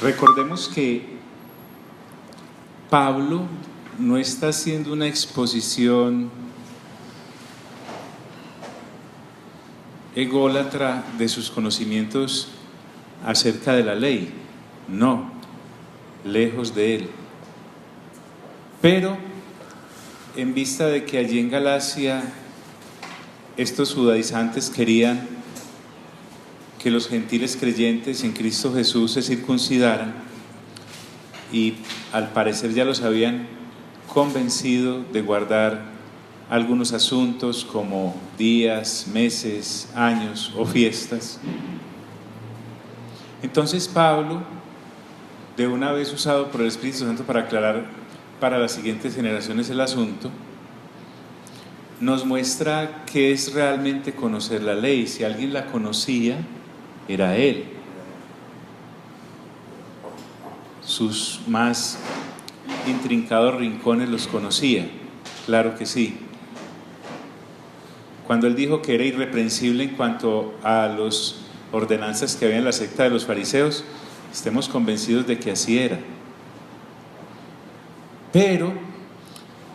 recordemos que Pablo no está haciendo una exposición ególatra de sus conocimientos acerca de la ley, no, lejos de él. Pero en vista de que allí en Galacia estos judaizantes querían que los gentiles creyentes en Cristo Jesús se circuncidaran, y al parecer ya los habían convencido de guardar algunos asuntos como días, meses, años o fiestas. Entonces Pablo, de una vez usado por el Espíritu Santo para aclarar para las siguientes generaciones el asunto, nos muestra qué es realmente conocer la ley. Si alguien la conocía, era él. Sus más intrincados rincones los conocía, claro que sí. Cuando él dijo que era irreprensible en cuanto a las ordenanzas que había en la secta de los fariseos, estemos convencidos de que así era. Pero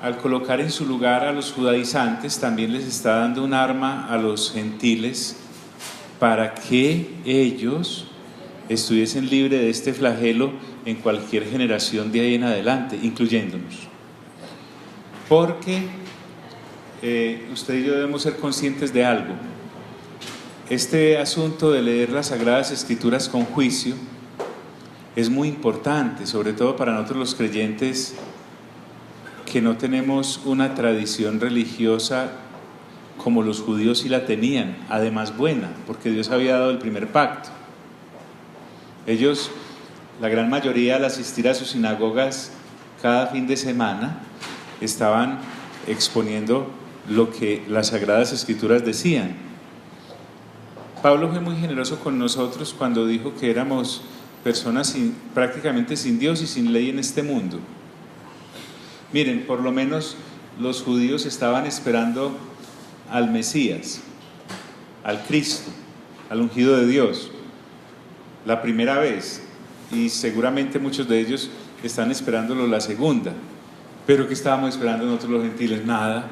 al colocar en su lugar a los judaizantes, también les está dando un arma a los gentiles para que ellos estuviesen libres de este flagelo en cualquier generación de ahí en adelante, incluyéndonos. Porque usted y yo debemos ser conscientes de algo. Este asunto de leer las Sagradas Escrituras con juicio es muy importante, sobre todo para nosotros los creyentes que no tenemos una tradición religiosa como los judíos sí la tenían, además buena, porque Dios había dado el primer pacto. Ellos, la gran mayoría, al asistir a sus sinagogas cada fin de semana, estaban exponiendo lo que las Sagradas Escrituras decían. Pablo fue muy generoso con nosotros cuando dijo que éramos personas prácticamente sin Dios y sin ley en este mundo. Miren, por lo menos los judíos estaban esperando al Mesías, al Cristo, al ungido de Dios, la primera vez, y seguramente muchos de ellos están esperándolo la segunda. Pero ¿qué estábamos esperando nosotros los gentiles? Nada,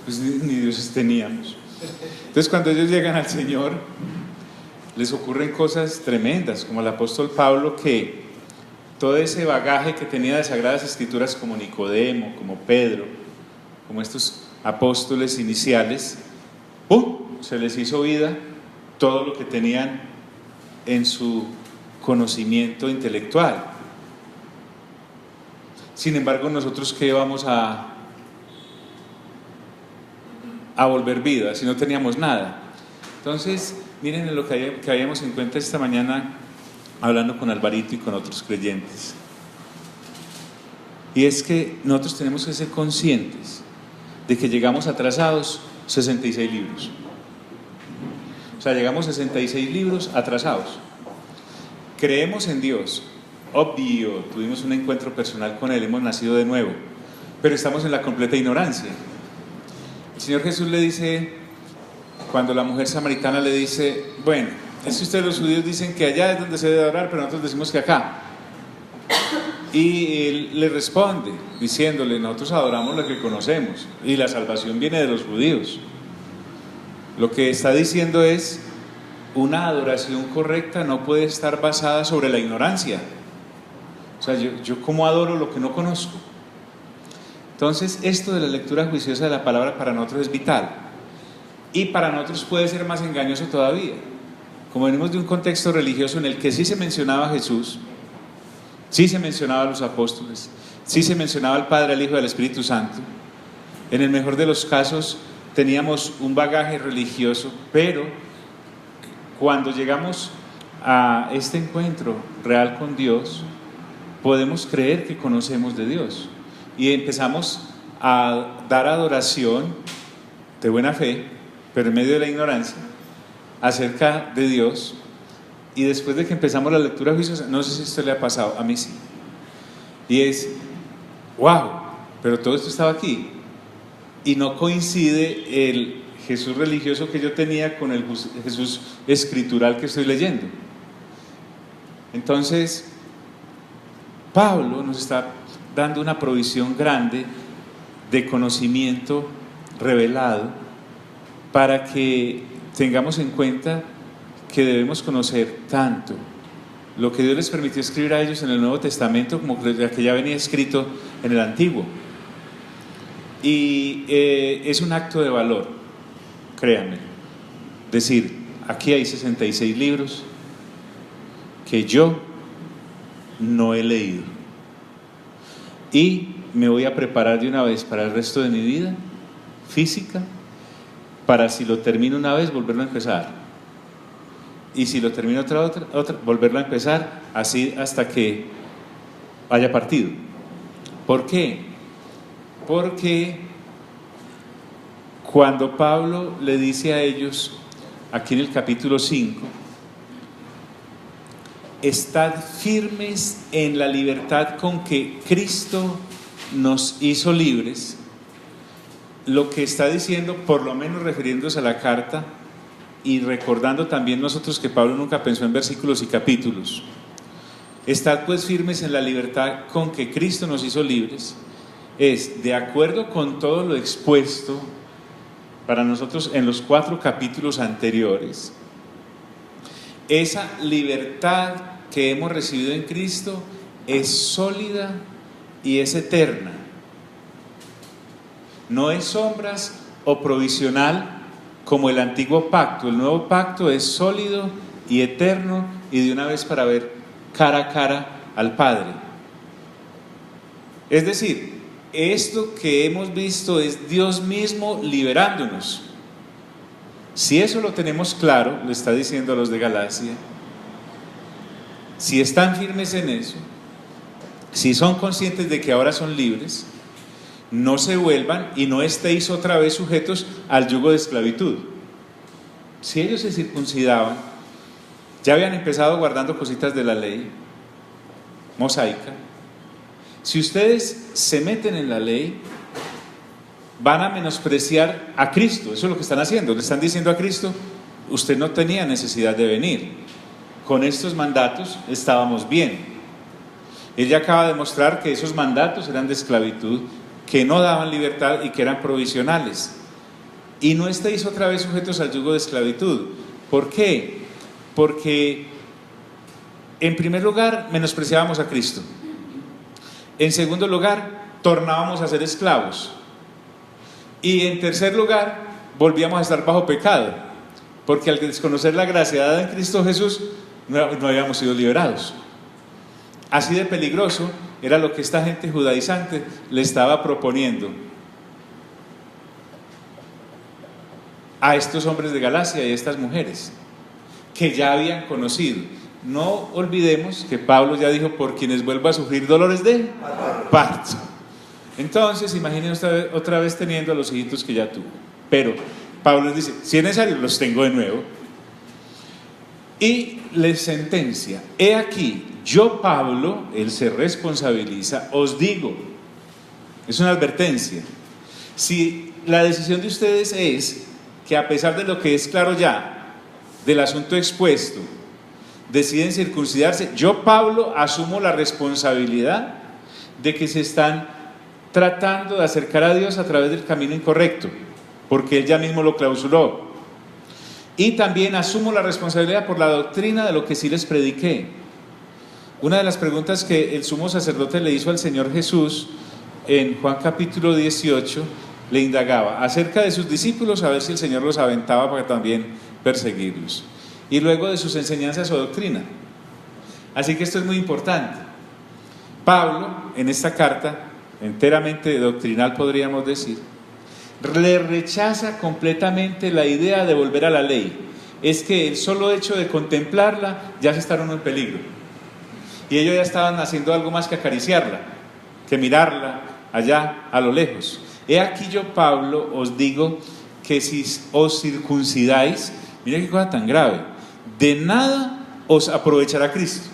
pues ni dioses teníamos. Entonces cuando ellos llegan al Señor, les ocurren cosas tremendas, como el apóstol Pablo, que todo ese bagaje que tenía de Sagradas Escrituras, como Nicodemo, como Pedro, como estos apóstoles iniciales, ¡pum!, se les hizo vida todo lo que tenían en su conocimiento intelectual. Sin embargo, nosotros ¿qué vamos a volver vida si no teníamos nada? Entonces, miren lo que habíamos en cuenta esta mañana hablando con Alvarito y con otros creyentes. Y es que nosotros tenemos que ser conscientes de que llegamos atrasados 66 libros. O sea, llegamos 66 libros atrasados. Creemos en Dios, obvio, tuvimos un encuentro personal con Él, hemos nacido de nuevo, pero estamos en la completa ignorancia. El Señor Jesús le dice, cuando la mujer samaritana le dice, bueno, es que ustedes los judíos dicen que allá es donde se debe adorar, pero nosotros decimos que acá. Y él le responde diciéndole, nosotros adoramos lo que conocemos y la salvación viene de los judíos. Lo que está diciendo es, una adoración correcta no puede estar basada sobre la ignorancia. O sea, yo ¿cómo adoro lo que no conozco? Entonces, esto de la lectura juiciosa de la palabra para nosotros es vital. Y para nosotros puede ser más engañoso todavía. Como venimos de un contexto religioso en el que sí se mencionaba a Jesús, sí se mencionaba a los apóstoles, sí se mencionaba al Padre, al Hijo y al Espíritu Santo. En el mejor de los casos teníamos un bagaje religioso, pero cuando llegamos a este encuentro real con Dios, podemos creer que conocemos de Dios y empezamos a dar adoración de buena fe, pero en medio de la ignorancia, acerca de Dios. Y después de que empezamos la lectura juiciosa, no sé si esto le ha pasado, a mí sí, y es, wow, pero todo esto estaba aquí y no coincide el Jesús religioso que yo tenía con el Jesús escritural que estoy leyendo. Entonces, Pablo nos está dando una provisión grande de conocimiento revelado para que tengamos en cuenta que debemos conocer tanto lo que Dios les permitió escribir a ellos en el Nuevo Testamento como lo que ya venía escrito en el Antiguo. Y es un acto de valor, créanme, decir, aquí hay 66 libros que yo no he leído y me voy a preparar de una vez para el resto de mi vida física, para si lo termino una vez volverlo a empezar, y si lo termino otra volverlo a empezar, así hasta que haya partido. ¿Por qué? Porque cuando Pablo le dice a ellos aquí en el capítulo 5, estad firmes en la libertad con que Cristo nos hizo libres, lo que está diciendo, por lo menos refiriéndose a la carta y recordando también nosotros que Pablo nunca pensó en versículos y capítulos, estad pues firmes en la libertad con que Cristo nos hizo libres, es de acuerdo con todo lo expuesto para nosotros en los 4 capítulos anteriores. Esa libertad que hemos recibido en Cristo es sólida y es eterna. No es sombras o provisional como el antiguo pacto. El nuevo pacto es sólido y eterno y de una vez para ver cara a cara al Padre. Es decir, esto que hemos visto es Dios mismo liberándonos. Si eso lo tenemos claro, le está diciendo a los de Galacia, si están firmes en eso, si son conscientes de que ahora son libres, no se vuelvan y no estéis otra vez sujetos al yugo de esclavitud. Si ellos se circuncidaban, ya habían empezado guardando cositas de la ley mosaica. Si ustedes se meten en la ley, van a menospreciar a Cristo. Eso es lo que están haciendo. Le están diciendo a Cristo, usted no tenía necesidad de venir. Con estos mandatos estábamos bien. Él ya acaba de mostrar que esos mandatos eran de esclavitud, que no daban libertad y que eran provisionales. Y no estéis otra vez sujetos al yugo de esclavitud. ¿Por qué? Porque en primer lugar menospreciábamos a Cristo. En segundo lugar, tornábamos a ser esclavos. Y en tercer lugar, volvíamos a estar bajo pecado, porque al desconocer la gracia dada en Cristo Jesús, no habíamos sido liberados. Así de peligroso era lo que esta gente judaizante le estaba proponiendo a estos hombres de Galacia y a estas mujeres que ya habían conocido. No olvidemos que Pablo ya dijo, por quienes vuelva a sufrir dolores de parto. Entonces, imaginen otra vez teniendo a los hijitos que ya tuvo. Pero Pablo les dice, si es necesario, los tengo de nuevo. Y les sentencia, he aquí, yo Pablo, él se responsabiliza, os digo, es una advertencia, si la decisión de ustedes es que a pesar de lo que es claro ya, del asunto expuesto, deciden circuncidarse, yo Pablo asumo la responsabilidad de que se están tratando de acercar a Dios a través del camino incorrecto, porque Él ya mismo lo clausuró. Y también asumo la responsabilidad por la doctrina de lo que sí les prediqué. Una de las preguntas que el sumo sacerdote le hizo al Señor Jesús en Juan capítulo 18, le indagaba acerca de sus discípulos, a ver si el Señor los aventaba para también perseguirlos. Y luego de sus enseñanzas o doctrina. Así que esto es muy importante. Pablo, en esta carta, enteramente doctrinal podríamos decir, le rechaza completamente la idea de volver a la ley. Es que el solo hecho de contemplarla ya se está uno en peligro. Y ellos ya estaban haciendo algo más que acariciarla, que mirarla allá a lo lejos. He aquí yo, Pablo, os digo que si os circuncidáis, mira qué cosa tan grave, de nada os aprovechará Cristo.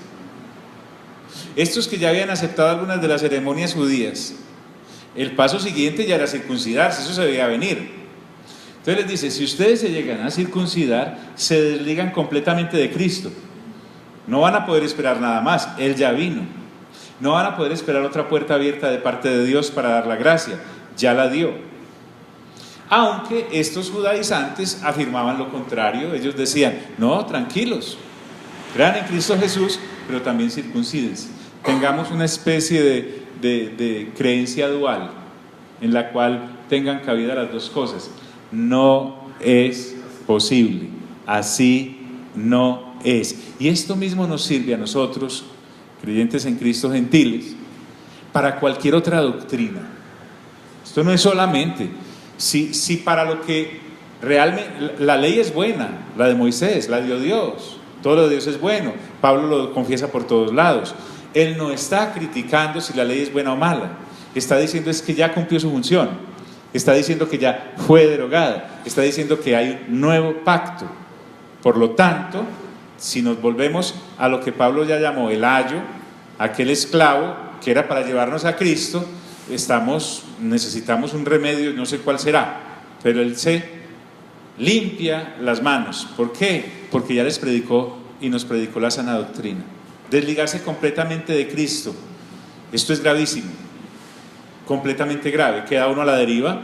Estos que ya habían aceptado algunas de las ceremonias judías, el paso siguiente ya era circuncidarse, eso se veía venir. Entonces les dice, si ustedes se llegan a circuncidar, se desligan completamente de Cristo. No van a poder esperar nada más, Él ya vino. No van a poder esperar otra puerta abierta de parte de Dios para dar la gracia, ya la dio. Aunque estos judaizantes afirmaban lo contrario, ellos decían, no, tranquilos, crean en Cristo Jesús, pero también circuncídense. Tengamos una especie de creencia dual, en la cual tengan cabida las dos cosas. No es posible, así no es. Y esto mismo nos sirve a nosotros, creyentes en Cristo gentiles, para cualquier otra doctrina. Esto no es solamente, si para lo que realmente, la ley es buena, la de Moisés, la dio Dios, todo lo de Dios es bueno, Pablo lo confiesa por todos lados. Él no está criticando si la ley es buena o mala, está diciendo es que ya cumplió su función, está diciendo que ya fue derogada, está diciendo que hay un nuevo pacto. Por lo tanto, si nos volvemos a lo que Pablo ya llamó el ayo, aquel esclavo que era para llevarnos a Cristo, necesitamos un remedio, no sé cuál será, pero él se limpia las manos. ¿Por qué? Porque ya les predicó y nos predicó la sana doctrina. Desligarse completamente de Cristo, esto es gravísimo, completamente grave, queda uno a la deriva.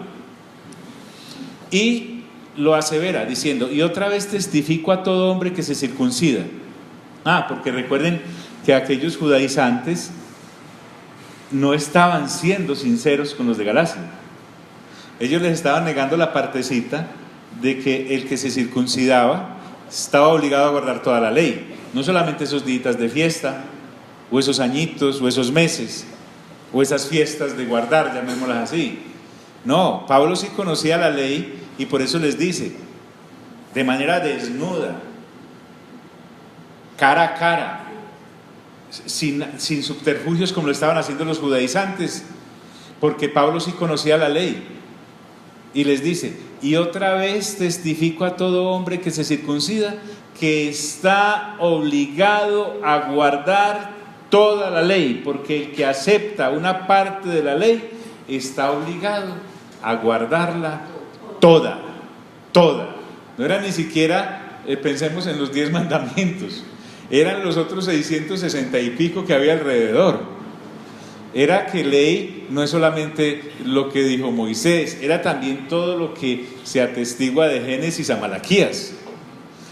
Y lo asevera diciendo, y otra vez testifico a todo hombre que se circuncida. Porque recuerden que aquellos judaizantes no estaban siendo sinceros con los de Galacia. Ellos les estaban negando la partecita de que el que se circuncidaba estaba obligado a guardar toda la ley, no solamente esos días de fiesta, o esos añitos, o esos meses, o esas fiestas de guardar, llamémoslas así. No, Pablo sí conocía la ley y por eso les dice, de manera desnuda, cara a cara, sin subterfugios como lo estaban haciendo los judaizantes, porque Pablo sí conocía la ley. Y les dice, y otra vez testifico a todo hombre que se circuncida, que está obligado a guardar toda la ley, porque el que acepta una parte de la ley está obligado a guardarla toda. No era ni siquiera, pensemos en los 10 mandamientos, eran los otros 660 y pico que había alrededor. Era que ley no es solamente lo que dijo Moisés, era también todo lo que se atestigua de Génesis a Malaquías.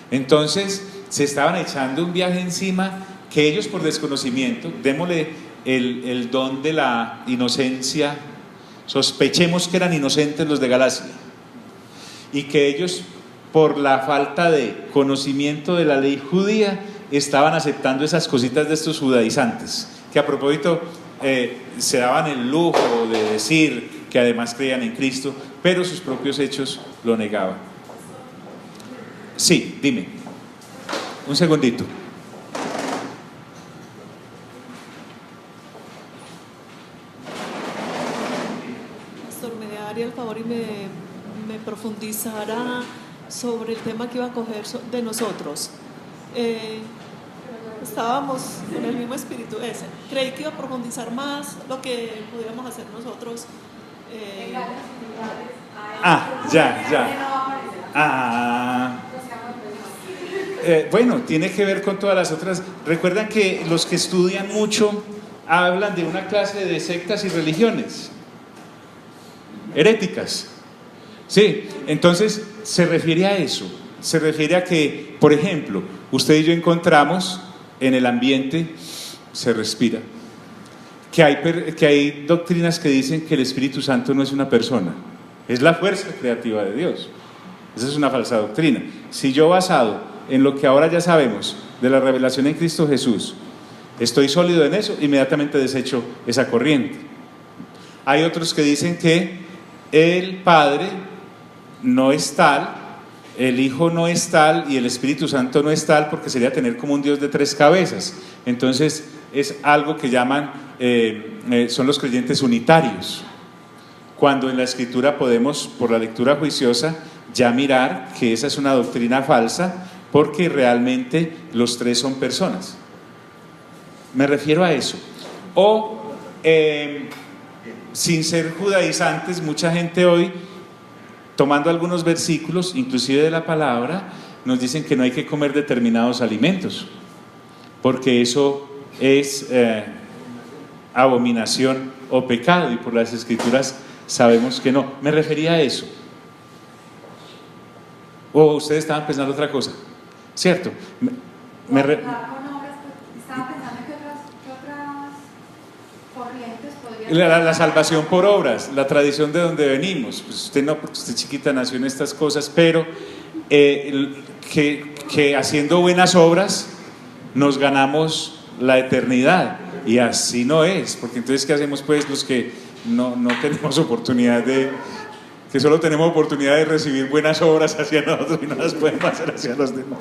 Entonces se estaban echando un viaje encima que ellos, por desconocimiento, démosle el don de la inocencia, sospechemos que eran inocentes los de Galacia, y que ellos, por la falta de conocimiento de la ley judía, estaban aceptando esas cositas de estos judaizantes, que a propósito se daban el lujo de decir que además creían en Cristo, pero sus propios hechos lo negaban. Sí, dime, un segundito. Pastor, me haría el favor y me profundizara sobre el tema que iba a coger de nosotros. Estábamos con el mismo espíritu ese. Creí que iba a profundizar más lo que podíamos hacer nosotros. Bueno, tiene que ver con todas las otras. Recuerdan que los que estudian mucho hablan de una clase de sectas y religiones heréticas. Sí, entonces se refiere a eso. Se refiere a que, por ejemplo, usted y yo encontramos en el ambiente, se respira, que hay doctrinas que dicen que el Espíritu Santo no es una persona, es la fuerza creativa de Dios. Esa es una falsa doctrina. Si yo, basado en lo que ahora ya sabemos de la revelación en Cristo Jesús, estoy sólido en eso, inmediatamente desecho esa corriente. Hay otros que dicen que el Padre no es tal, el Hijo no es tal y el Espíritu Santo no es tal, porque sería tener como un Dios de 3 cabezas. Entonces es algo que llaman, son los creyentes unitarios, cuando en la Escritura podemos, por la lectura juiciosa, ya mirar que esa es una doctrina falsa, porque realmente los 3 son personas. Me refiero a eso. O sin ser judaizantes, mucha gente hoy, tomando algunos versículos, inclusive de la palabra, nos dicen que no hay que comer determinados alimentos, porque eso es abominación o pecado, y por las Escrituras sabemos que no. Me refería a eso. ¿O ustedes estaban pensando otra cosa? ¿Cierto? Estaba pensando que otras corrientes podrían... La salvación por obras, la tradición de donde venimos. Pues usted no, porque usted chiquita nació en estas cosas, pero que haciendo buenas obras nos ganamos la eternidad. Y así no es, porque entonces ¿qué hacemos pues los que no tenemos oportunidad que solo tenemos oportunidad de recibir buenas obras hacia nosotros y no las podemos hacer hacia los demás?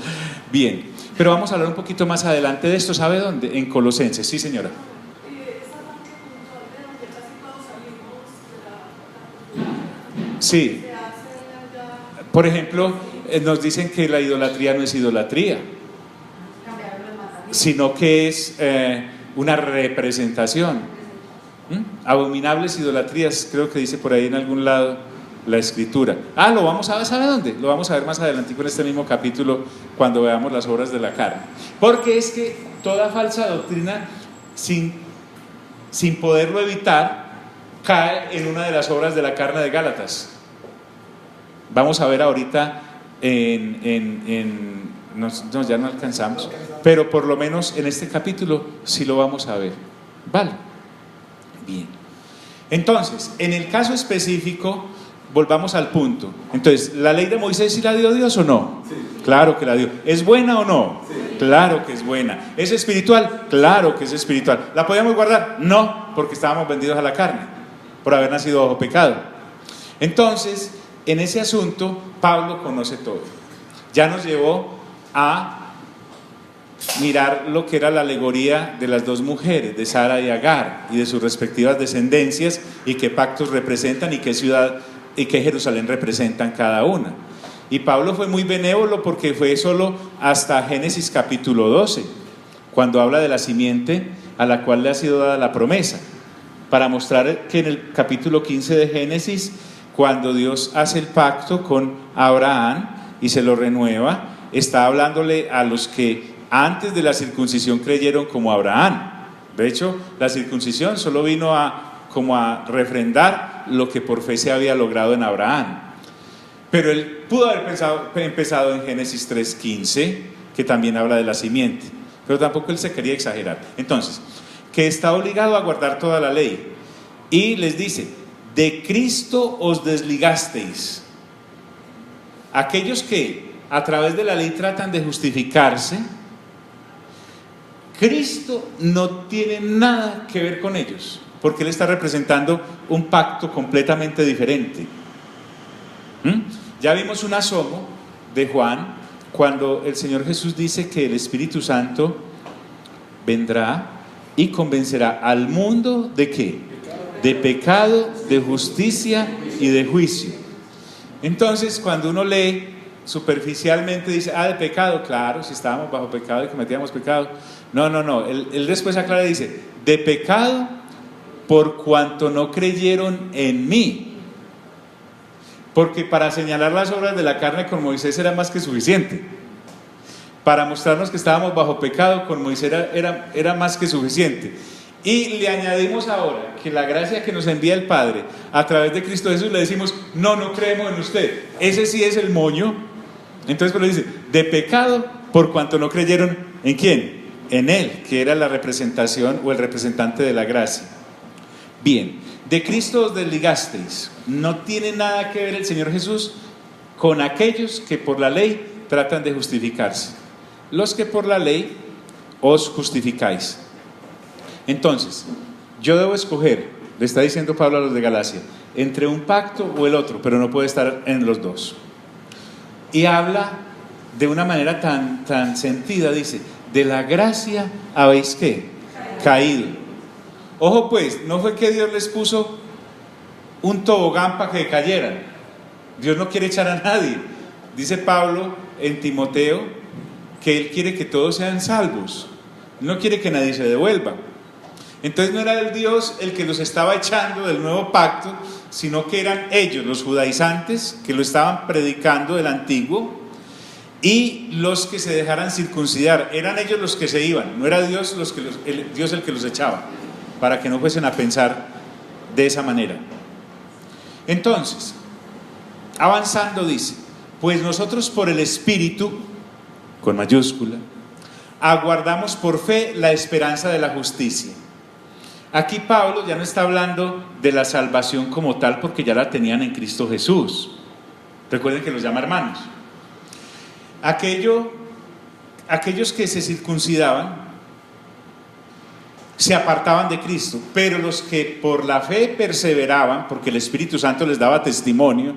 Bien, pero vamos a hablar un poquito más adelante de esto. ¿Sabe dónde? En Colosenses. Sí, señora. Sí. Por ejemplo, nos dicen que la idolatría no es idolatría, sino que es una representación. Abominables idolatrías, creo que dice por ahí en algún lado la Escritura. Lo vamos a ver, ¿sabe dónde? Lo vamos a ver más adelante en este mismo capítulo, cuando veamos las obras de la carne. Porque es que toda falsa doctrina, sin poderlo evitar, cae en una de las obras de la carne de Gálatas. Vamos a ver ahorita ya no alcanzamos, pero por lo menos en este capítulo sí lo vamos a ver. Vale. Bien. Entonces, en el caso específico, volvamos al punto. Entonces, ¿la ley de Moisés sí la dio Dios o no? Sí. Claro que la dio. ¿Es buena o no? Sí. Claro que es buena. ¿Es espiritual? Claro que es espiritual. ¿La podíamos guardar? No, porque estábamos vendidos a la carne, por haber nacido bajo pecado. Entonces, en ese asunto, Pablo conoce todo. Ya nos llevó a mirar lo que era la alegoría de las dos mujeres, de Sara y Agar, y de sus respectivas descendencias, y qué pactos representan, y qué ciudad y qué Jerusalén representan cada una. Y Pablo fue muy benévolo, porque fue solo hasta Génesis capítulo 12, cuando habla de la simiente a la cual le ha sido dada la promesa, para mostrar que en el capítulo 15 de Génesis, cuando Dios hace el pacto con Abraham y se lo renueva, está hablándole a los que antes de la circuncisión creyeron como Abraham. De hecho, la circuncisión solo vino como a refrendar lo que por fe se había logrado en Abraham. Pero él pudo haber empezado en Génesis 3:15, que también habla de la simiente, pero tampoco él se quería exagerar. Entonces, que está obligado a guardar toda la ley, y les dice: de Cristo os desligasteis. Aquellos que a través de la ley tratan de justificarse, Cristo no tiene nada que ver con ellos, porque Él está representando un pacto completamente diferente. Ya vimos un asomo de Juan, cuando el Señor Jesús dice que el Espíritu Santo vendrá y convencerá al mundo ¿de qué? De pecado, de justicia y de juicio. Entonces, cuando uno lee superficialmente, dice: de pecado, claro, si estábamos bajo pecado y cometíamos pecado. No, él después aclara y dice: de pecado por cuanto no creyeron en mí. Porque para señalar las obras de la carne con Moisés era más que suficiente. Para mostrarnos que estábamos bajo pecado con Moisés era más que suficiente. Y le añadimos ahora que la gracia que nos envía el Padre a través de Cristo Jesús, le decimos: no creemos en usted. Ese sí es el moño. Entonces pues le dice: de pecado por cuanto no creyeron ¿en quién? En Él, que era la representación o el representante de la gracia. Bien, de Cristo os desligasteis. No tiene nada que ver el Señor Jesús con aquellos que por la ley tratan de justificarse. Los que por la ley os justificáis. Entonces, yo debo escoger, le está diciendo Pablo a los de Galacia, entre un pacto o el otro, pero no puede estar en los dos. Y habla de una manera tan sentida, dice: de la gracia habéis ¿qué? Caído. Ojo pues, no fue que Dios les puso un tobogán para que cayeran. Dios no quiere echar a nadie. Dice Pablo en Timoteo que Él quiere que todos sean salvos. No quiere que nadie se devuelva. Entonces no era el Dios el que los estaba echando del nuevo pacto, sino que eran ellos, los judaizantes, que lo estaban predicando del antiguo, y los que se dejaran circuncidar. Eran ellos los que se iban, no era Dios, Dios el que los echaba, para que no fuesen a pensar de esa manera. Entonces, avanzando dice, pues nosotros por el Espíritu, con mayúscula, aguardamos por fe la esperanza de la justicia. Aquí Pablo ya no está hablando de la salvación como tal, porque ya la tenían en Cristo Jesús. Recuerden que los llama hermanos. Aquellos que se circuncidaban se apartaban de Cristo, pero los que por la fe perseveraban, porque el Espíritu Santo les daba testimonio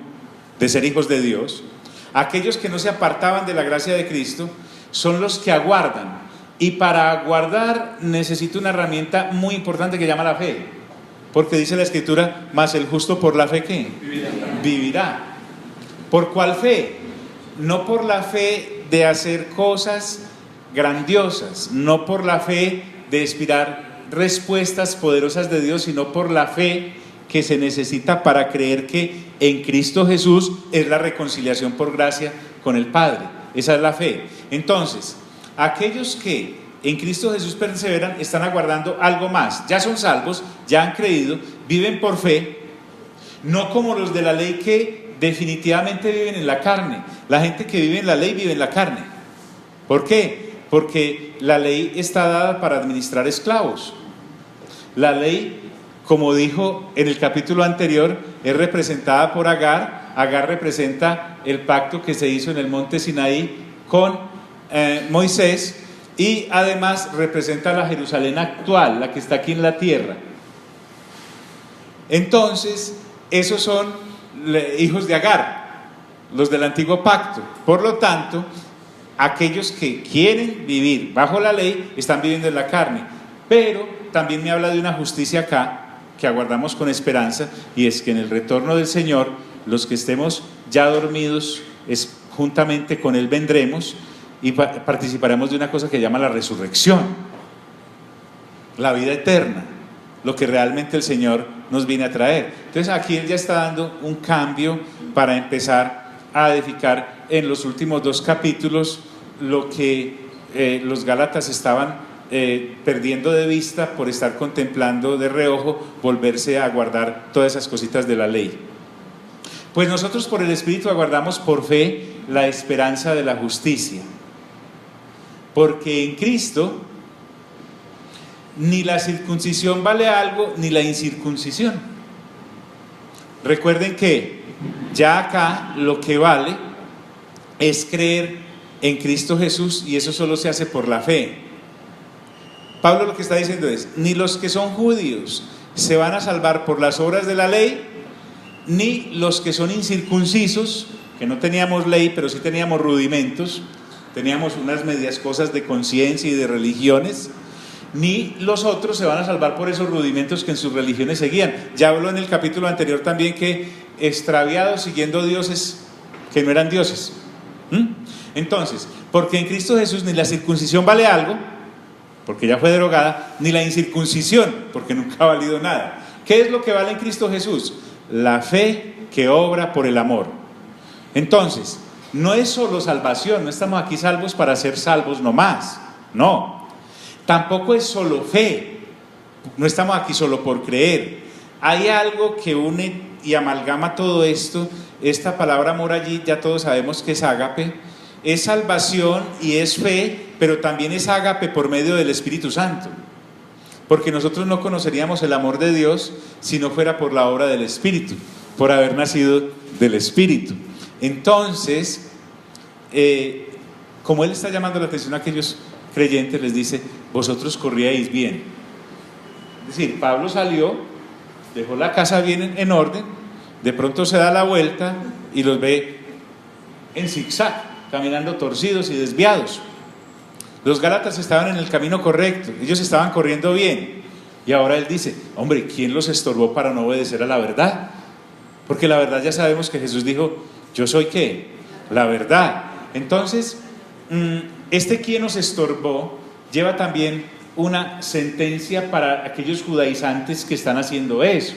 de ser hijos de Dios, aquellos que no se apartaban de la gracia de Cristo son los que aguardan. Y para aguardar necesita una herramienta muy importante que llama la fe, porque dice la Escritura, mas el justo por la fe ¿qué? Vivirá. ¿Por cuál fe? No por la fe de hacer cosas grandiosas, no por la fe de esperar respuestas poderosas de Dios, sino por la fe que se necesita para creer que en Cristo Jesús es la reconciliación por gracia con el Padre. Esa es la fe. Entonces, aquellos que en Cristo Jesús perseveran están aguardando algo más. Ya son salvos, ya han creído, viven por fe, no como los de la ley que definitivamente viven en la carne. La gente que vive en la ley vive en la carne. ¿Por qué? Porque la ley está dada para administrar esclavos. La ley, como dijo en el capítulo anterior, es representada por Agar. Agar representa el pacto que se hizo en el monte Sinaí con Moisés, y además representa la Jerusalén actual, la que está aquí en la tierra. Entonces, esos son hijos de Agar, los del antiguo pacto. Por lo tanto, aquellos que quieren vivir bajo la ley están viviendo en la carne. Pero también me habla de una justicia acá que aguardamos con esperanza, y es que en el retorno del Señor, los que estemos ya dormidos, juntamente con Él vendremos y participaremos de una cosa que llama la resurrección, la vida eterna, lo que realmente el Señor nos viene a traer. Entonces aquí Él ya está dando un cambio para empezar a edificar en los últimos 2 capítulos lo que los Gálatas estaban perdiendo de vista por estar contemplando de reojo, volverse a guardar todas esas cositas de la ley. Pues nosotros por el Espíritu aguardamos por fe la esperanza de la justicia, porque en Cristo ni la circuncisión vale algo, ni la incircuncisión. Recuerden que ya acá lo que vale es creer en Cristo Jesús, y eso solo se hace por la fe. Pablo lo que está diciendo es, ni los que son judíos se van a salvar por las obras de la ley, ni los que son incircuncisos, que no teníamos ley, pero sí teníamos rudimentos, teníamos unas medias cosas de conciencia y de religiones, ni los otros se van a salvar por esos rudimentos que en sus religiones seguían. Ya habló en el capítulo anterior también que extraviados siguiendo dioses que no eran dioses. Entonces, porque en Cristo Jesús ni la circuncisión vale algo, porque ya fue derogada, ni la incircuncisión, porque nunca ha valido nada. ¿Qué es lo que vale en Cristo Jesús? La fe que obra por el amor. Entonces, no es solo salvación, no estamos aquí salvos para ser salvos nomás, no. Tampoco es solo fe, no estamos aquí solo por creer. Hay algo que une y amalgama todo esto. Esta palabra amor allí ya todos sabemos que es ágape, es salvación y es fe, pero también es ágape por medio del Espíritu Santo, porque nosotros no conoceríamos el amor de Dios si no fuera por la obra del Espíritu, por haber nacido del Espíritu. Entonces, como Él está llamando la atención a aquellos creyentes, les dice, vosotros corríais bien. Es decir, Pablo salió, dejó la casa bien en orden, de pronto se da la vuelta y los ve en zigzag, caminando torcidos y desviados. Los Gálatas estaban en el camino correcto, ellos estaban corriendo bien, y ahora él dice, hombre, ¿quién los estorbó para no obedecer a la verdad? Porque la verdad ya sabemos que Jesús dijo, yo soy ¿qué? La verdad. Entonces, este quien nos estorbó lleva también una sentencia para aquellos judaizantes que están haciendo eso,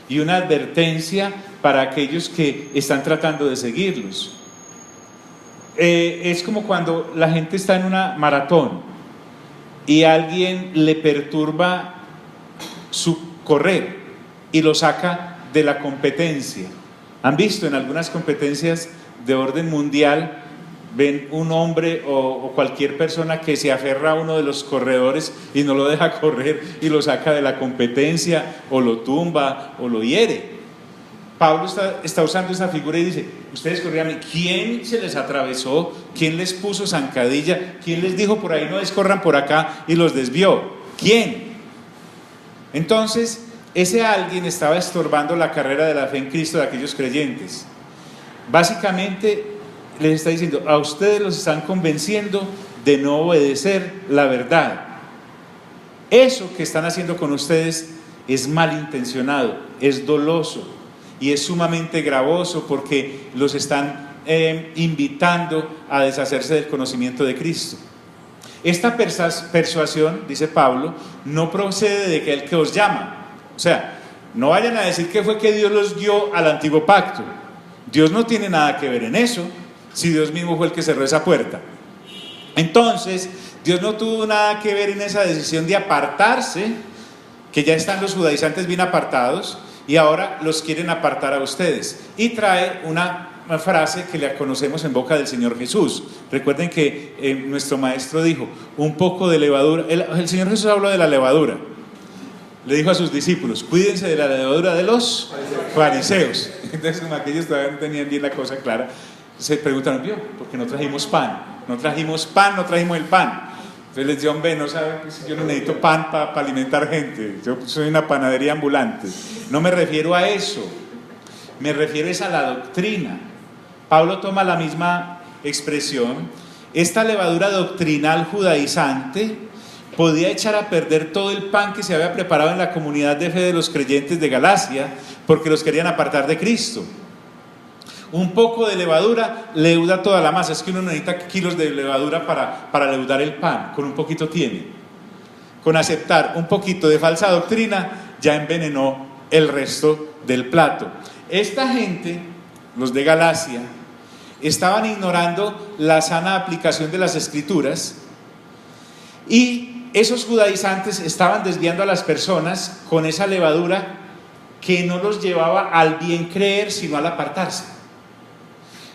y una advertencia para aquellos que están tratando de seguirlos. es como cuando la gente está en una maratón y alguien le perturba su correr y lo saca de la competencia. ¿Han visto en algunas competencias de orden mundial? Ven un hombre o cualquier persona que se aferra a uno de los corredores y no lo deja correr y lo saca de la competencia, o lo tumba o lo hiere. Pablo está usando esa figura y dice: ustedes corrían, ¿quién se les atravesó? ¿Quién les puso zancadilla? ¿Quién les dijo por ahí no corran por acá y los desvió? ¿Quién? Entonces ese alguien estaba estorbando la carrera de la fe en Cristo de aquellos creyentes. Básicamente les está diciendo: a ustedes los están convenciendo de no obedecer la verdad. Eso que están haciendo con ustedes es malintencionado, es doloso y es sumamente gravoso, porque los están invitando a deshacerse del conocimiento de Cristo. Esta persuasión, dice Pablo, no procede de aquel que os llama. O sea, no vayan a decir que fue que Dios los guió al antiguo pacto. Dios no tiene nada que ver en eso, si Dios mismo fue el que cerró esa puerta. Entonces, Dios no tuvo nada que ver en esa decisión de apartarse, que ya están los judaizantes bien apartados y ahora los quieren apartar a ustedes. Y trae una frase que la conocemos en boca del Señor Jesús. Recuerden que nuestro maestro dijo: un poco de levadura. El Señor Jesús habló de la levadura. Le dijo a sus discípulos: cuídense de la levadura de los fariseos. Entonces, como aquellos todavía no tenían bien la cosa clara, se preguntaron: ¿vio? Porque no trajimos pan. No trajimos pan, no trajimos el pan. Entonces les dio: hombre, no saben que yo no necesito pan para alimentar gente. Yo soy una panadería ambulante. No me refiero a eso. Me refiero a la doctrina. Pablo toma la misma expresión. Esta levadura doctrinal judaizante podía echar a perder todo el pan que se había preparado en la comunidad de fe de los creyentes de Galacia, porque los querían apartar de Cristo. Un poco de levadura leuda toda la masa. Es que uno necesita kilos de levadura para leudar el pan. Con un poquito tiene. Con aceptar un poquito de falsa doctrina ya envenenó el resto del plato. Esta gente, los de Galacia, estaban ignorando la sana aplicación de las Escrituras, y esos judaizantes estaban desviando a las personas con esa levadura que no los llevaba al bien creer, sino al apartarse.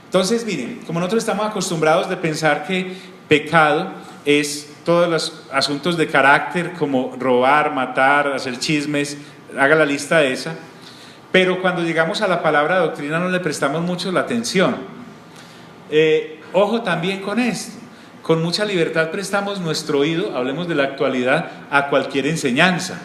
Entonces, miren, como nosotros estamos acostumbrados de pensar que pecado es todos los asuntos de carácter, como robar, matar, hacer chismes, haga la lista esa, pero cuando llegamos a la palabra doctrina no le prestamos mucho la atención. Ojo también con esto: con mucha libertad prestamos nuestro oído, hablemos de la actualidad, a cualquier enseñanza.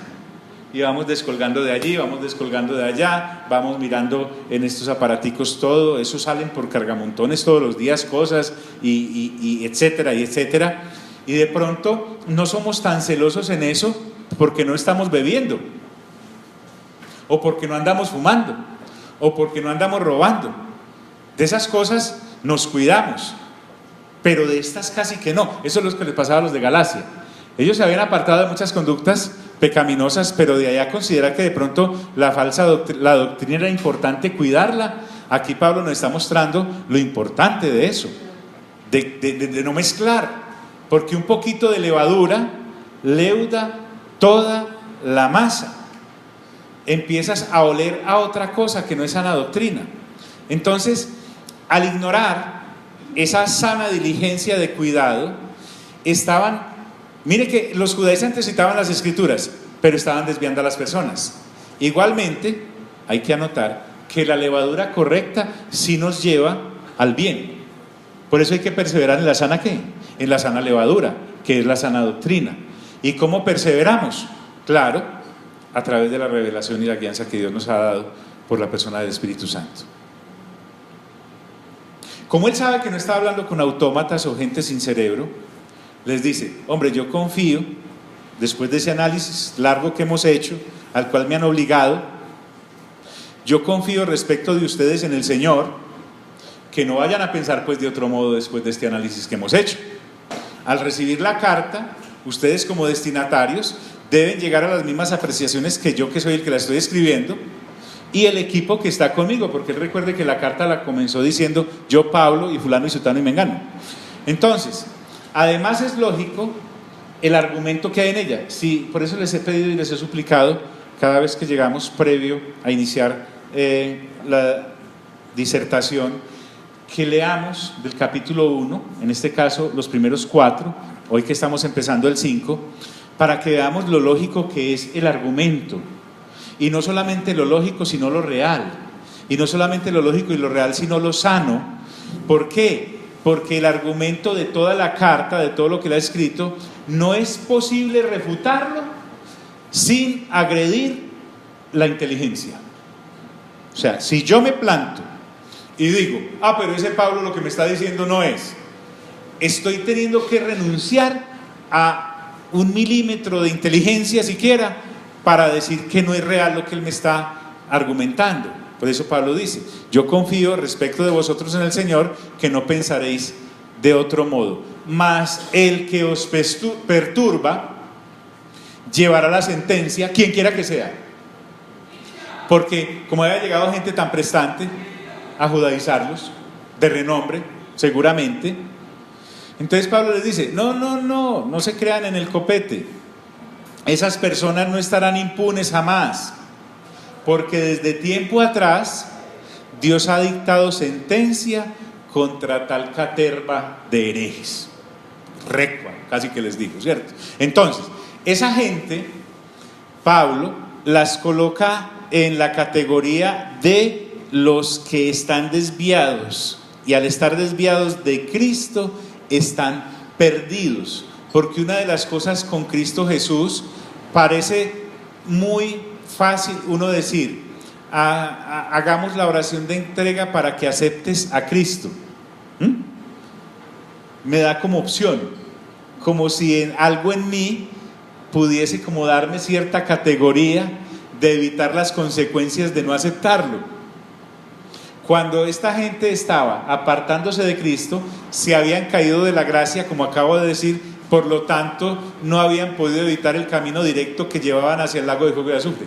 Y vamos descolgando de allí, vamos descolgando de allá, vamos mirando en estos aparaticos todo, eso salen por cargamontones todos los días cosas, y etcétera, y etcétera. Y de pronto no somos tan celosos en eso porque no estamos bebiendo, o porque no andamos fumando, o porque no andamos robando. De esas cosas nos cuidamos, pero de estas casi que no. Eso es lo que les pasaba a los de Galacia. Ellos se habían apartado de muchas conductas pecaminosas, pero de allá considera que de pronto la doctrina era importante cuidarla. Aquí Pablo nos está mostrando lo importante de eso, de no mezclar, porque un poquito de levadura leuda toda la masa. Empiezas a oler a otra cosa que no es sana doctrina. Entonces, al ignorar esa sana diligencia de cuidado, mire que los judaizantes citaban las Escrituras, pero estaban desviando a las personas. Igualmente, hay que anotar que la levadura correcta sí nos lleva al bien. Por eso hay que perseverar en la sana ¿qué? En la sana levadura, que es la sana doctrina. ¿Y cómo perseveramos? Claro, a través de la revelación y la guianza que Dios nos ha dado por la persona del Espíritu Santo. Como Él sabe que no está hablando con autómatas o gente sin cerebro, les dice: hombre, yo confío, después de ese análisis largo que hemos hecho, al cual me han obligado, yo confío respecto de ustedes en el Señor, que no vayan a pensar pues de otro modo después de este análisis que hemos hecho. Al recibir la carta, ustedes como destinatarios deben llegar a las mismas apreciaciones que yo, que soy el que la estoy escribiendo, y el equipo que está conmigo, porque él recuerde que la carta la comenzó diciendo yo, Pablo, y fulano y sutano y mengano. Entonces, además es lógico el argumento que hay en ella. Sí, por eso les he pedido y les he suplicado cada vez que llegamos previo a iniciar la disertación, que leamos del capítulo 1, en este caso los primeros 4, hoy que estamos empezando el 5, para que veamos lo lógico que es el argumento. Y no solamente lo lógico, sino lo real. Y no solamente lo lógico y lo real, sino lo sano. ¿Por qué? Porque el argumento de toda la carta, de todo lo que él ha escrito, no es posible refutarlo sin agredir la inteligencia. O sea, si yo me planto y digo, pero ese Pablo lo que me está diciendo no es, estoy teniendo que renunciar a 1 milímetro de inteligencia siquiera para decir que no es real lo que él me está argumentando. Por eso Pablo dice, yo confío respecto de vosotros en el Señor, que no pensaréis de otro modo. Mas el que os perturba llevará la sentencia, quien quiera que sea. Porque como había llegado gente tan prestante a judaizarlos, de renombre, seguramente, entonces Pablo les dice, no se crean en el copete. Esas personas no estarán impunes jamás, porque desde tiempo atrás Dios ha dictado sentencia contra tal caterva de herejes. Recua, casi que les digo, ¿cierto? Entonces, esa gente, Pablo las coloca en la categoría de los que están desviados, y al estar desviados de Cristo están perdidos, porque una de las cosas con Cristo Jesús parece muy fácil uno decir, hagamos la oración de entrega para que aceptes a Cristo. Me da como opción, como si algo en mí pudiese como darme cierta categoría de evitar las consecuencias de no aceptarlo. Cuando esta gente estaba apartándose de Cristo, se habían caído de la gracia, como acabo de decir, por lo tanto no habían podido evitar el camino directo que llevaban hacia el lago de fuego y azufre.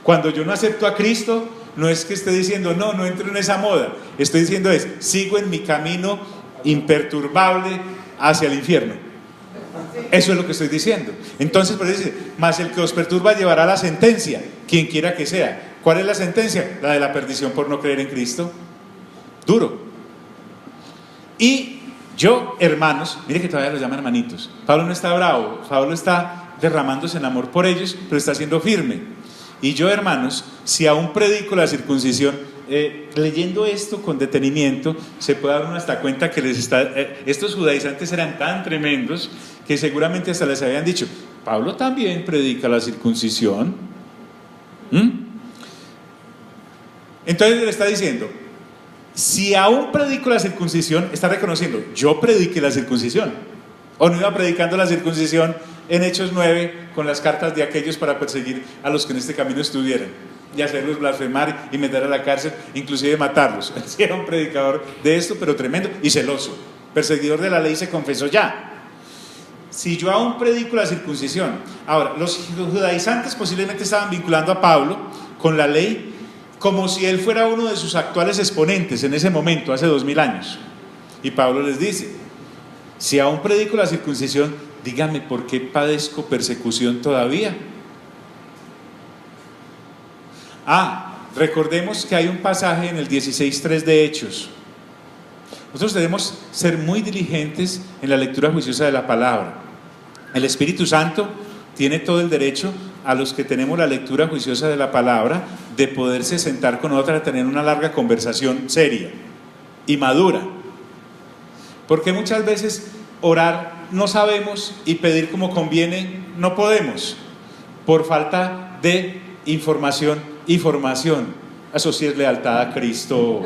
Cuando yo no acepto a Cristo, no es que esté diciendo no entro en esa moda, estoy diciendo sigo en mi camino imperturbable hacia el infierno. Eso es lo que estoy diciendo. Entonces, por eso dice, mas el que os perturba llevará la sentencia, quien quiera que sea. ¿Cuál es la sentencia? La de la perdición por no creer en Cristo. Duro. Y yo, hermanos, mire que todavía los llaman hermanitos. Pablo no está bravo, Pablo está derramándose en amor por ellos, pero está siendo firme. Y yo, hermanos, si aún predico la circuncisión, leyendo esto con detenimiento, se puede dar uno hasta cuenta que estos judaizantes eran tan tremendos que seguramente hasta les habían dicho, Pablo también predica la circuncisión. Entonces le está diciendo, si aún predico la circuncisión, está reconociendo, yo prediqué la circuncisión. O no iba predicando la circuncisión en Hechos 9 con las cartas de aquellos para perseguir a los que en este camino estuvieran y hacerlos blasfemar y meter a la cárcel, inclusive matarlos. Él sí era un predicador de esto, pero tremendo y celoso. Perseguidor de la ley, se confesó ya. Si yo aún predico la circuncisión. Ahora, los judaizantes posiblemente estaban vinculando a Pablo con la ley como si él fuera uno de sus actuales exponentes en ese momento, hace 2000 años. Y Pablo les dice, si aún predico la circuncisión, dígame por qué padezco persecución todavía. Recordemos que hay un pasaje en el 16:3 de Hechos. Nosotros debemos ser muy diligentes en la lectura juiciosa de la palabra. El Espíritu Santo tiene todo el derecho a los que tenemos la lectura juiciosa de la palabra de poderse sentar con otra, de tener una larga conversación seria y madura. Porque muchas veces orar no sabemos y pedir como conviene no podemos, por falta de información y formación. Eso sí es lealtad a Cristo.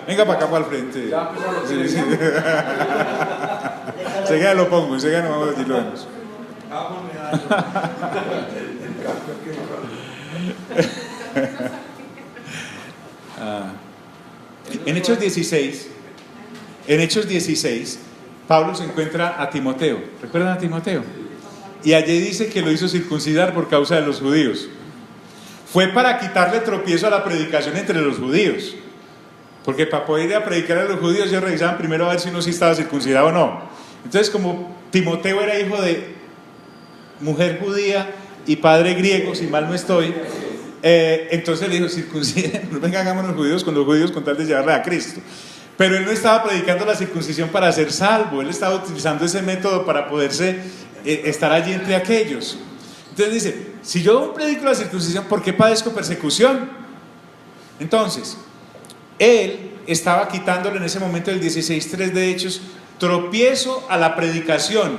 Venga para acá, para el frente. Sí. Enseguida lo pongo, enseguida no vamos a decirlo menos. En Hechos 16, Pablo se encuentra a Timoteo. ¿Recuerdan a Timoteo? Y allí dice que lo hizo circuncidar por causa de los judíos. Fue para quitarle tropiezo a la predicación entre los judíos. Porque para poder ir a predicar a los judíos, ellos revisaban primero a ver si uno sí estaba circuncidado o no. Entonces, como Timoteo era hijo de mujer judía y padre griego, si mal no estoy, entonces le dijo: circunciden, no vengan, hagámonos judíos con los judíos con tal de llevarle a Cristo. Pero él no estaba predicando la circuncisión para ser salvo, él estaba utilizando ese método para poderse estar allí entre aquellos. Entonces dice: si yo predico la circuncisión, ¿por qué padezco persecución? Entonces, él estaba quitándole en ese momento del 16:3 de Hechos tropiezo a la predicación,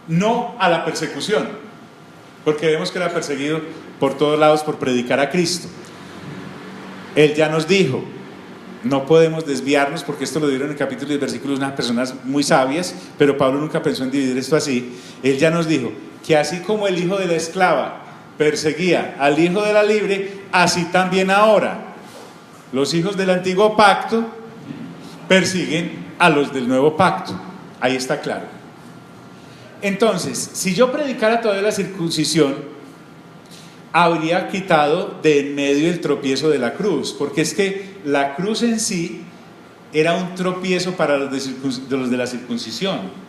no a la persecución, porque vemos que era perseguido por todos lados por predicar a Cristo. Él ya nos dijo: no podemos desviarnos, porque esto lo dieron en el capítulo y versículos unas personas muy sabias, pero Pablo nunca pensó en dividir esto así. Él ya nos dijo que así como el hijo de la esclava perseguía al hijo de la libre, así también ahora los hijos del antiguo pacto persiguen a los del nuevo pacto. Ahí está claro. Entonces, si yo predicara todavía la circuncisión, habría quitado de en medio el tropiezo de la cruz, porque es que la cruz en sí era un tropiezo para los de la circuncisión.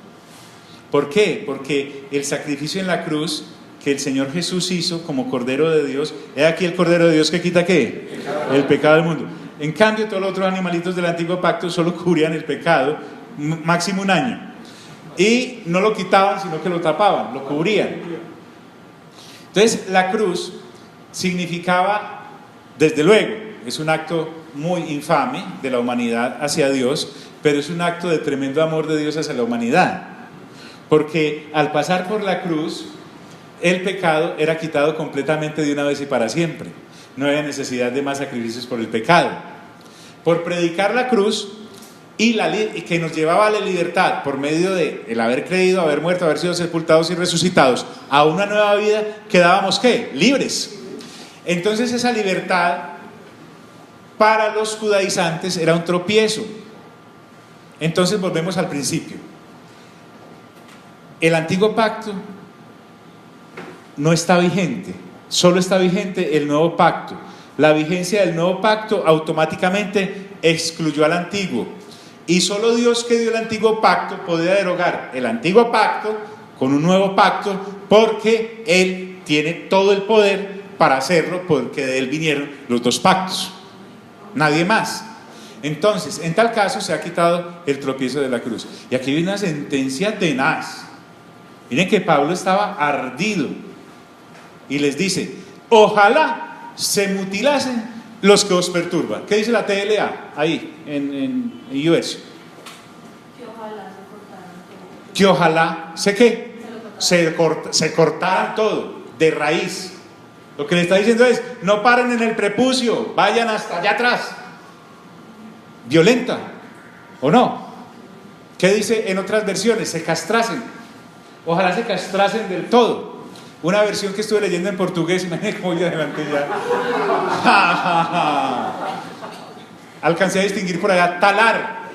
¿Por qué? Porque el sacrificio en la cruz que el Señor Jesús hizo como Cordero de Dios, es aquí el Cordero de Dios que quita ¿qué? El pecado del mundo. En cambio, todos los otros animalitos del antiguo pacto solo cubrían el pecado máximo un año, y no lo quitaban, sino que lo tapaban, lo cubrían. Entonces, la cruz significaba, desde luego, es un acto muy infame de la humanidad hacia Dios, pero es un acto de tremendo amor de Dios hacia la humanidad, porque al pasar por la cruz, el pecado era quitado completamente de una vez y para siempre. No había necesidad de más sacrificios por el pecado. Por predicar la cruz y que nos llevaba a la libertad por medio de el haber creído, haber muerto, haber sido sepultados y resucitados a una nueva vida, quedábamos ¿qué? Libres. Entonces esa libertad para los judaizantes era un tropiezo. Entonces volvemos al principio. El antiguo pacto no está vigente, solo está vigente el nuevo pacto. La vigencia del nuevo pacto automáticamente excluyó al antiguo, y solo Dios, que dio el antiguo pacto, podía derogar el antiguo pacto con un nuevo pacto, porque Él tiene todo el poder para hacerlo, porque de Él vinieron los dos pactos, nadie más. Entonces, en tal caso se ha quitado el tropiezo de la cruz. Y aquí viene una sentencia tenaz. Miren que Pablo estaba ardido y les dice: ojalá se mutilasen los que os perturban. ¿Qué dice la TLA ahí en US? Que ojalá ¿sé qué? Se cortaran todo de raíz. Lo que le está diciendo es: no paren en el prepucio, vayan hasta allá atrás. Violenta, ¿o no? ¿Qué dice en otras versiones? Se castrasen. Ojalá se castrasen del todo. Una versión que estuve leyendo en portugués, imagínate cómo ya adelanté ya. Alcancé a distinguir por allá talar,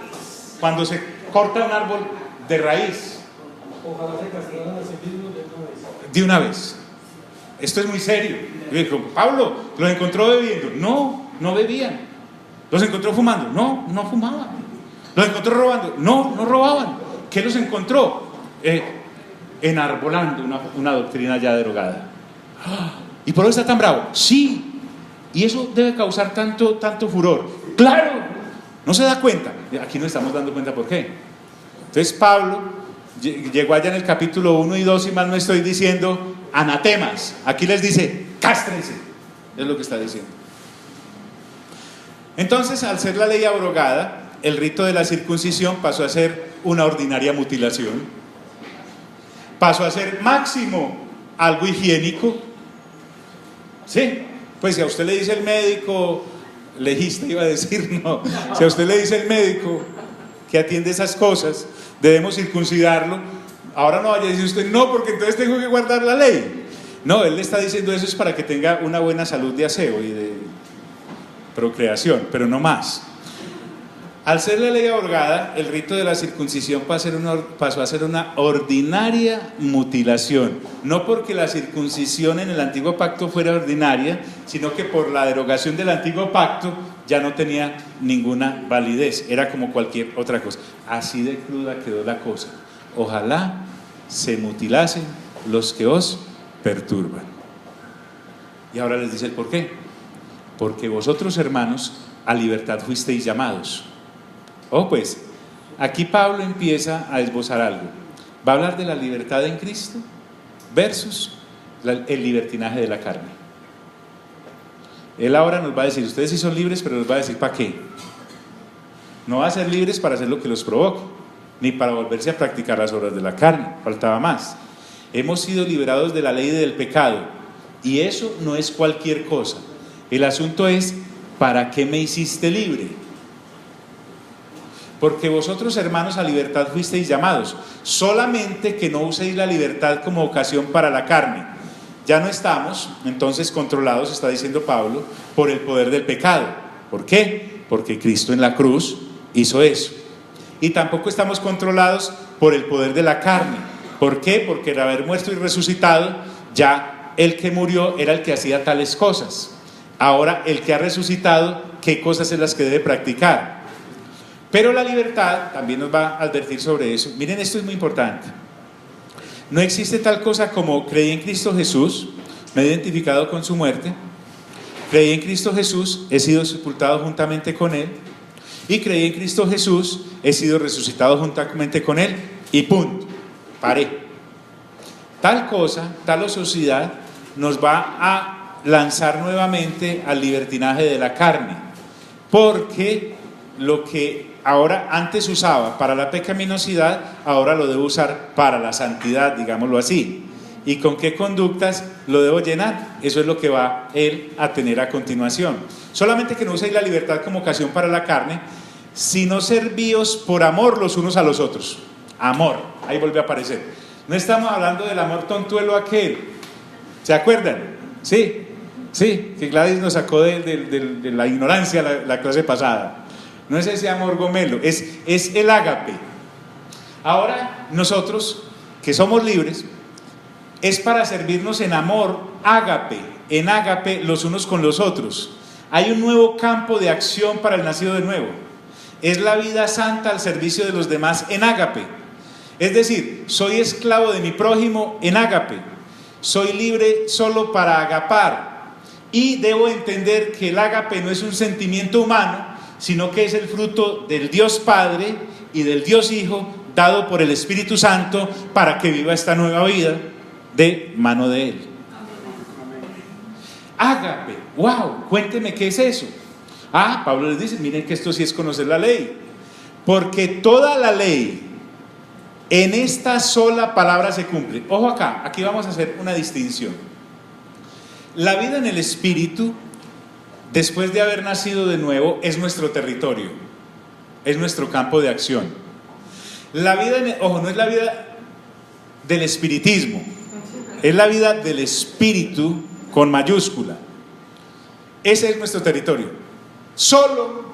cuando se corta un árbol de raíz. Ojalá se castraran a sí mismos de una vez. Esto es muy serio. Y dijo: Pablo, ¿los encontró bebiendo? No, no bebían. ¿Los encontró fumando? No, no fumaban. ¿Los encontró robando? No, no robaban. ¿Qué los encontró? Enarbolando una doctrina ya derogada. ¿Y por eso está tan bravo? Sí. Y eso debe causar tanto furor. ¡Claro! ¿No se da cuenta? Aquí nos estamos dando cuenta por qué. Entonces Pablo llegó allá en el capítulo 1 y 2, y mal no estoy diciendo, anatemas. Aquí les dice: cάστrense. Es lo que está diciendo. Entonces, al ser la ley abrogada, el rito de la circuncisión pasó a ser una ordinaria mutilación. Pasó a ser máximo algo higiénico. ¿Sí? Pues si a usted le dice el médico legista, iba a decir, no, si a usted le dice el médico que atiende esas cosas, debemos circuncidarlo, ahora no vaya a decir usted: no, porque entonces tengo que guardar la ley. No, él le está diciendo eso es para que tenga una buena salud de aseo y de procreación, pero no más. Al ser la ley abrogada, el rito de la circuncisión pasó a ser una ordinaria mutilación. No porque la circuncisión en el antiguo pacto fuera ordinaria, sino que por la derogación del antiguo pacto ya no tenía ninguna validez. Era como cualquier otra cosa. Así de cruda quedó la cosa. Ojalá se mutilasen los que os perturban. Y ahora les dice el por qué. Porque vosotros, hermanos, a libertad fuisteis llamados. Pues, aquí Pablo empieza a esbozar algo. Va a hablar de la libertad en Cristo versus el libertinaje de la carne. Él ahora nos va a decir, ustedes sí son libres, pero nos va a decir ¿para qué? No va a ser libres para hacer lo que los provoque, ni para volverse a practicar las obras de la carne, faltaba más. Hemos sido liberados de la ley y del pecado, y eso no es cualquier cosa. El asunto es, ¿para qué me hiciste libre? Porque vosotros, hermanos, a libertad fuisteis llamados, solamente que no uséis la libertad como ocasión para la carne. Ya no estamos, entonces, controlados, está diciendo Pablo, por el poder del pecado. ¿Por qué? Porque Cristo en la cruz hizo eso. Y tampoco estamos controlados por el poder de la carne. ¿Por qué? Porque al haber muerto y resucitado, ya el que murió era el que hacía tales cosas. Ahora, el que ha resucitado, ¿qué cosas es las que debe practicar? Pero la libertad también nos va a advertir sobre eso. Miren, esto es muy importante. No existe tal cosa como creí en Cristo Jesús, me he identificado con su muerte, creí en Cristo Jesús, he sido sepultado juntamente con Él, y creí en Cristo Jesús, he sido resucitado juntamente con Él, y punto, paré. Tal cosa, tal ociosidad, nos va a lanzar nuevamente al libertinaje de la carne, porque lo que ahora antes usaba para la pecaminosidad, ahora lo debo usar para la santidad, digámoslo así. ¿Y con qué conductas lo debo llenar? Eso es lo que va él a tener a continuación. Solamente que no uséis la libertad como ocasión para la carne, sino servíos por amor los unos a los otros. Amor, ahí vuelve a aparecer. No estamos hablando del amor tontuelo aquel. ¿Se acuerdan? Sí, que Gladys nos sacó de la ignorancia la clase pasada. No es ese amor gomelo, es el ágape. Ahora nosotros, que somos libres, es para servirnos en amor, ágape, en ágape los unos con los otros. Hay un nuevo campo de acción para el nacido de nuevo. Es la vida santa al servicio de los demás en ágape. Es decir, soy esclavo de mi prójimo en ágape. Soy libre solo para agapar. Y debo entender que el ágape no es un sentimiento humano, sino que es el fruto del Dios Padre y del Dios Hijo, dado por el Espíritu Santo para que viva esta nueva vida de mano de Él. Ágape, wow, cuénteme qué es eso. Pablo les dice, miren que esto sí es conocer la ley, porque toda la ley en esta sola palabra se cumple. Ojo acá, aquí vamos a hacer una distinción. La vida en el Espíritu, después de haber nacido de nuevo, es nuestro territorio, es nuestro campo de acción. La vida, no es la vida del espiritismo, es la vida del Espíritu con mayúscula. Ese es nuestro territorio. Solo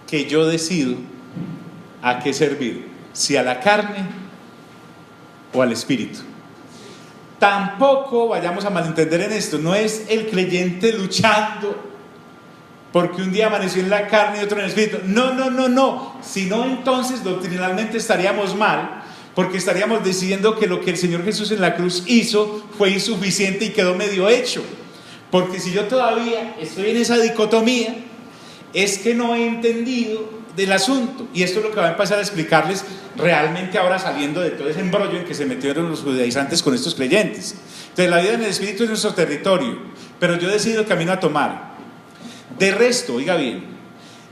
que yo decido a qué servir, si a la carne o al Espíritu. Tampoco vayamos a malentender en esto, no es el creyente luchando porque un día amaneció en la carne y otro en el espíritu. No. Si no, entonces doctrinalmente estaríamos mal, porque estaríamos diciendo que lo que el Señor Jesús en la cruz hizo fue insuficiente y quedó medio hecho. Porque si yo todavía estoy en esa dicotomía, es que no he entendido del asunto. Y esto es lo que va a empezar a explicarles realmente ahora, saliendo de todo ese embrollo en que se metieron los judaizantes con estos creyentes. Entonces la vida en el espíritu es nuestro territorio, pero yo decido el camino a tomar. De resto, oiga bien,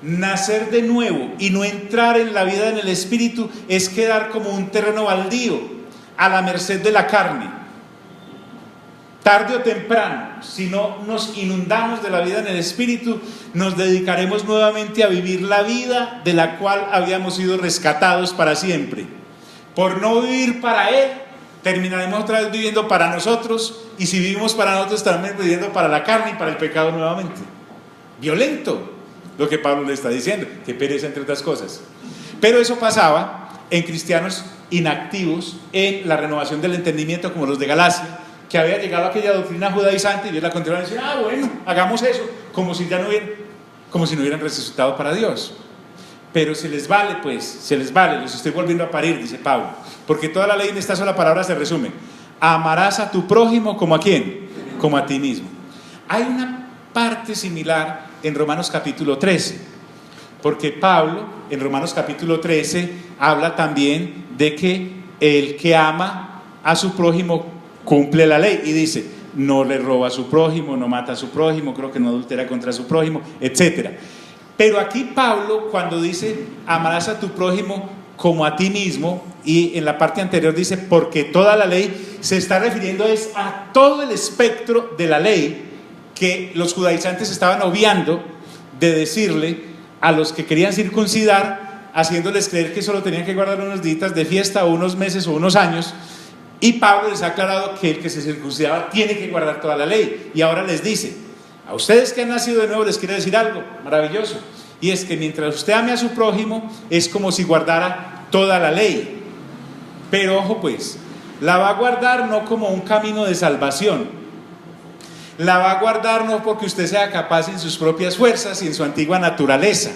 nacer de nuevo y no entrar en la vida en el espíritu es quedar como un terreno baldío, a la merced de la carne. Tarde o temprano, si no nos inundamos de la vida en el espíritu, nos dedicaremos nuevamente a vivir la vida de la cual habíamos sido rescatados para siempre. Por no vivir para Él, terminaremos otra vez viviendo para nosotros, y si vivimos para nosotros, también viviendo para la carne y para el pecado nuevamente. Violento. lo que Pablo le está diciendo, que pereza entre otras cosas. Pero eso pasaba en cristianos inactivos en la renovación del entendimiento, como los de Galacia, que había llegado a aquella doctrina judaizante y ellos la continuaban diciendo, bueno, hagamos eso, como si no hubieran resucitado para Dios. Pero se les vale, pues, se les vale, los estoy volviendo a parir, dice Pablo, porque toda la ley en esta sola palabra se resume: amarás a tu prójimo como a quién, como a ti mismo. Hay una parte similar en Romanos capítulo 13, porque Pablo en Romanos capítulo 13 habla también de que el que ama a su prójimo cumple la ley, y dice: no le roba a su prójimo, no mata a su prójimo, creo que no adultera contra su prójimo, etcétera. Pero aquí Pablo, cuando dice amarás a tu prójimo como a ti mismo, y en la parte anterior dice porque toda la ley, se está refiriendo es a todo el espectro de la ley que los judaizantes estaban obviando de decirle a los que querían circuncidar, haciéndoles creer que solo tenían que guardar unos días de fiesta, o unos meses o unos años. Y Pablo les ha aclarado que el que se circuncidaba tiene que guardar toda la ley, y ahora les dice: a ustedes que han nacido de nuevo les quiero decir algo maravilloso, y es que mientras usted ame a su prójimo es como si guardara toda la ley. Pero ojo pues, la va a guardar no como un camino de salvación, la va a guardar no porque usted sea capaz en sus propias fuerzas y en su antigua naturaleza,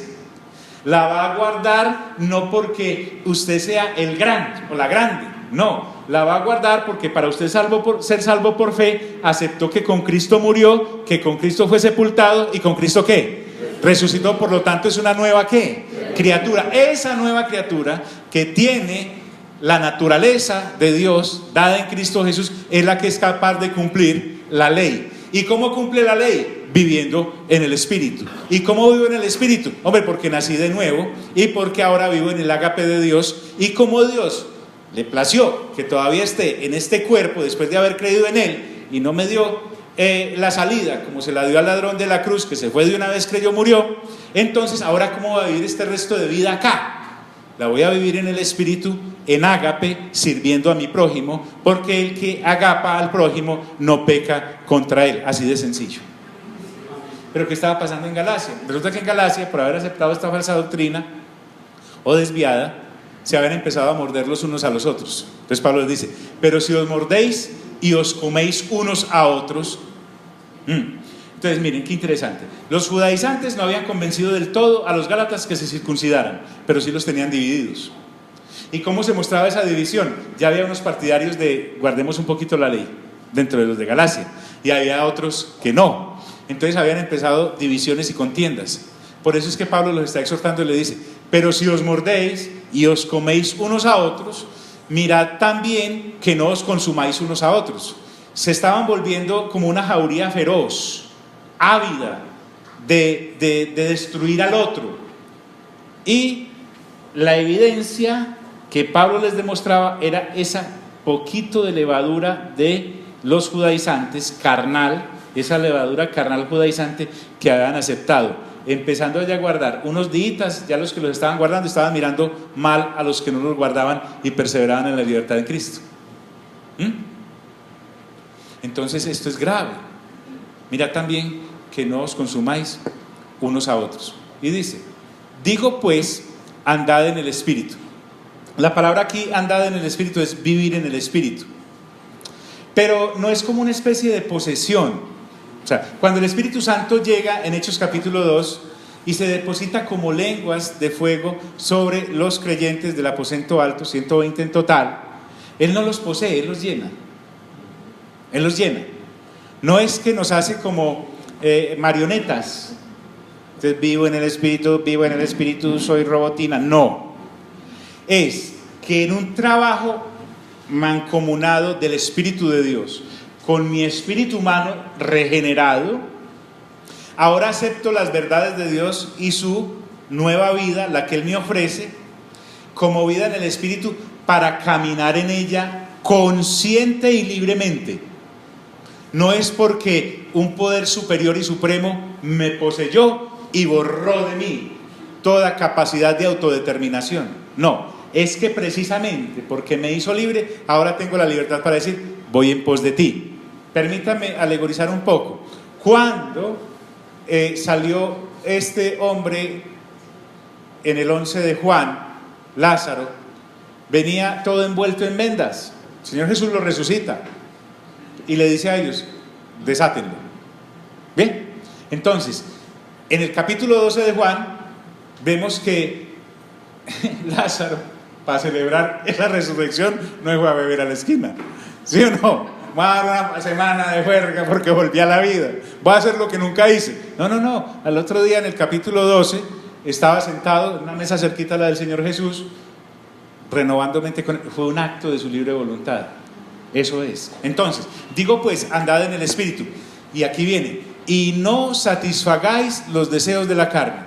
la va a guardar no porque usted sea el grande o la grande, no, la va a guardar porque para usted ser salvo por fe, aceptó que con Cristo murió, que con Cristo fue sepultado y con Cristo ¿qué? Resucitó. Por lo tanto es una nueva ¿qué? Criatura. Esa nueva criatura que tiene la naturaleza de Dios dada en Cristo Jesús es la que es capaz de cumplir la ley. ¿Y cómo cumple la ley? Viviendo en el Espíritu. ¿Y cómo vivo en el Espíritu? Hombre, porque nací de nuevo y porque ahora vivo en el ágape de Dios, y como Dios le plació que todavía esté en este cuerpo después de haber creído en Él, y no me dio la salida como se la dio al ladrón de la cruz, que se fue de una vez, creyó, murió. Entonces ahora ¿cómo voy a vivir este resto de vida acá? La voy a vivir en el Espíritu, en ágape, sirviendo a mi prójimo, porque el que agapa al prójimo no peca contra él, así de sencillo. Pero ¿qué estaba pasando en Galacia? Resulta que en Galacia, por haber aceptado esta falsa doctrina o desviada, se habían empezado a morder los unos a los otros. Entonces Pablo les dice: pero si os mordéis y os coméis unos a otros. Entonces miren qué interesante, los judaizantes no habían convencido del todo a los gálatas que se circuncidaran, pero sí los tenían divididos. ¿Y cómo se mostraba esa división? Ya había unos partidarios de guardemos un poquito la ley dentro de los de Galacia, y había otros que no. Entonces habían empezado divisiones y contiendas. Por eso es que Pablo los está exhortando y le dice: pero si os mordéis y os coméis unos a otros, mirad también que no os consumáis unos a otros. Se estaban volviendo como una jauría feroz, ávida de destruir al otro. Y la evidencia que Pablo les demostraba era esa poquito de levadura de los judaizantes, carnal, esa levadura carnal judaizante que habían aceptado, empezando ya a guardar unos días. Ya los que los estaban guardando estaban mirando mal a los que no los guardaban y perseveraban en la libertad de Cristo. Entonces esto es grave. Mira también que no os consumáis unos a otros. Y dice: digo pues, andad en el Espíritu. La palabra aquí, andad en el Espíritu, es vivir en el Espíritu. Pero no es como una especie de posesión. O sea, cuando el Espíritu Santo llega en Hechos capítulo 2 y se deposita como lenguas de fuego sobre los creyentes del aposento alto, 120 en total, Él no los posee, Él los llena. Él los llena. No es que nos hace como marionetas. Entonces, vivo en el Espíritu, soy robotina. No. Es que en un trabajo mancomunado del Espíritu de Dios con mi espíritu humano regenerado, ahora acepto las verdades de Dios y su nueva vida, la que Él me ofrece, como vida en el Espíritu, para caminar en ella consciente y libremente. No es porque un poder superior y supremo me poseyó y borró de mí toda capacidad de autodeterminación. No, es que precisamente porque me hizo libre, ahora tengo la libertad para decir: voy en pos de ti. Permítame alegorizar un poco. Cuando salió este hombre, en el 11 de Juan, Lázaro, venía todo envuelto en vendas. El Señor Jesús lo resucita y le dice a ellos: desátenlo. Bien, entonces, en el capítulo 12 de Juan, vemos que Lázaro, para celebrar esa resurrección, no fue a beber a la esquina, ¿sí o no? Voy a dar una semana de juerga porque volví a la vida, voy a hacer lo que nunca hice. No, al otro día, en el capítulo 12, estaba sentado en una mesa cerquita a la del Señor Jesús, renovando mente fue un acto de su libre voluntad. Eso es. Entonces, digo pues, andad en el Espíritu. Y aquí viene: y no satisfagáis los deseos de la carne.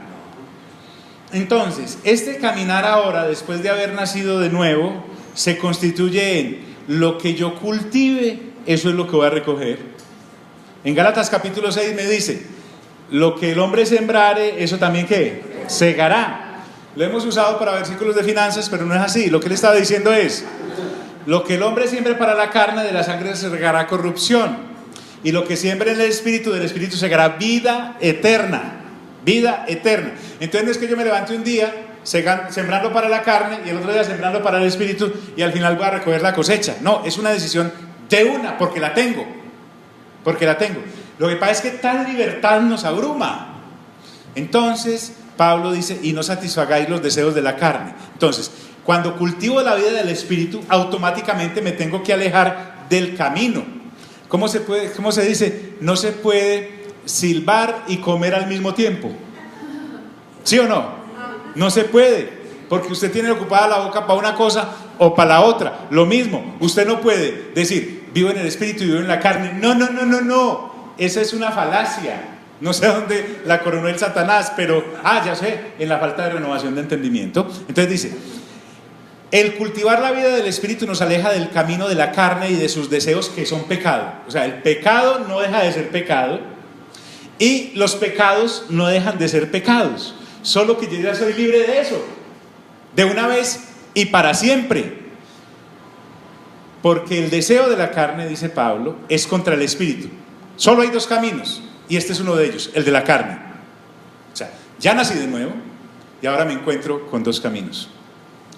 Entonces, este caminar ahora, después de haber nacido de nuevo, se constituye en: lo que yo cultive, eso es lo que voy a recoger. En Gálatas capítulo 6 me dice: lo que el hombre sembrare, eso también ¿qué? Segará. Lo hemos usado para versículos de finanzas, pero no es así. Lo que él estaba diciendo es: lo que el hombre siembre para la carne, de la sangre segará corrupción, y lo que siembre en el Espíritu, del Espíritu segará vida eterna. Vida eterna. Entonces no es que yo me levante un día sembrando para la carne y el otro día sembrando para el Espíritu y al final voy a recoger la cosecha. No, es una decisión de una, porque la tengo. Lo que pasa es que tal libertad nos abruma. Entonces Pablo dice: y no satisfagáis los deseos de la carne. Entonces, cuando cultivo la vida del Espíritu, automáticamente me tengo que alejar del camino. ¿Cómo se dice? No se puede silbar y comer al mismo tiempo. ¿Sí o no? No se puede, porque usted tiene ocupada la boca para una cosa o para la otra. Lo mismo, usted no puede decir: vivo en el Espíritu y vivo en la carne. No. Esa es una falacia. No sé dónde la coronó el Satanás, pero, ya sé, en la falta de renovación de entendimiento. Entonces dice: el cultivar la vida del Espíritu nos aleja del camino de la carne y de sus deseos, que son pecado. O sea, el pecado no deja de ser pecado y los pecados no dejan de ser pecados. Solo que yo ya soy libre de eso, de una vez y para siempre. Porque el deseo de la carne, dice Pablo, es contra el Espíritu. Solo hay dos caminos, y este es uno de ellos, el de la carne. O sea, ya nací de nuevo y ahora me encuentro con dos caminos.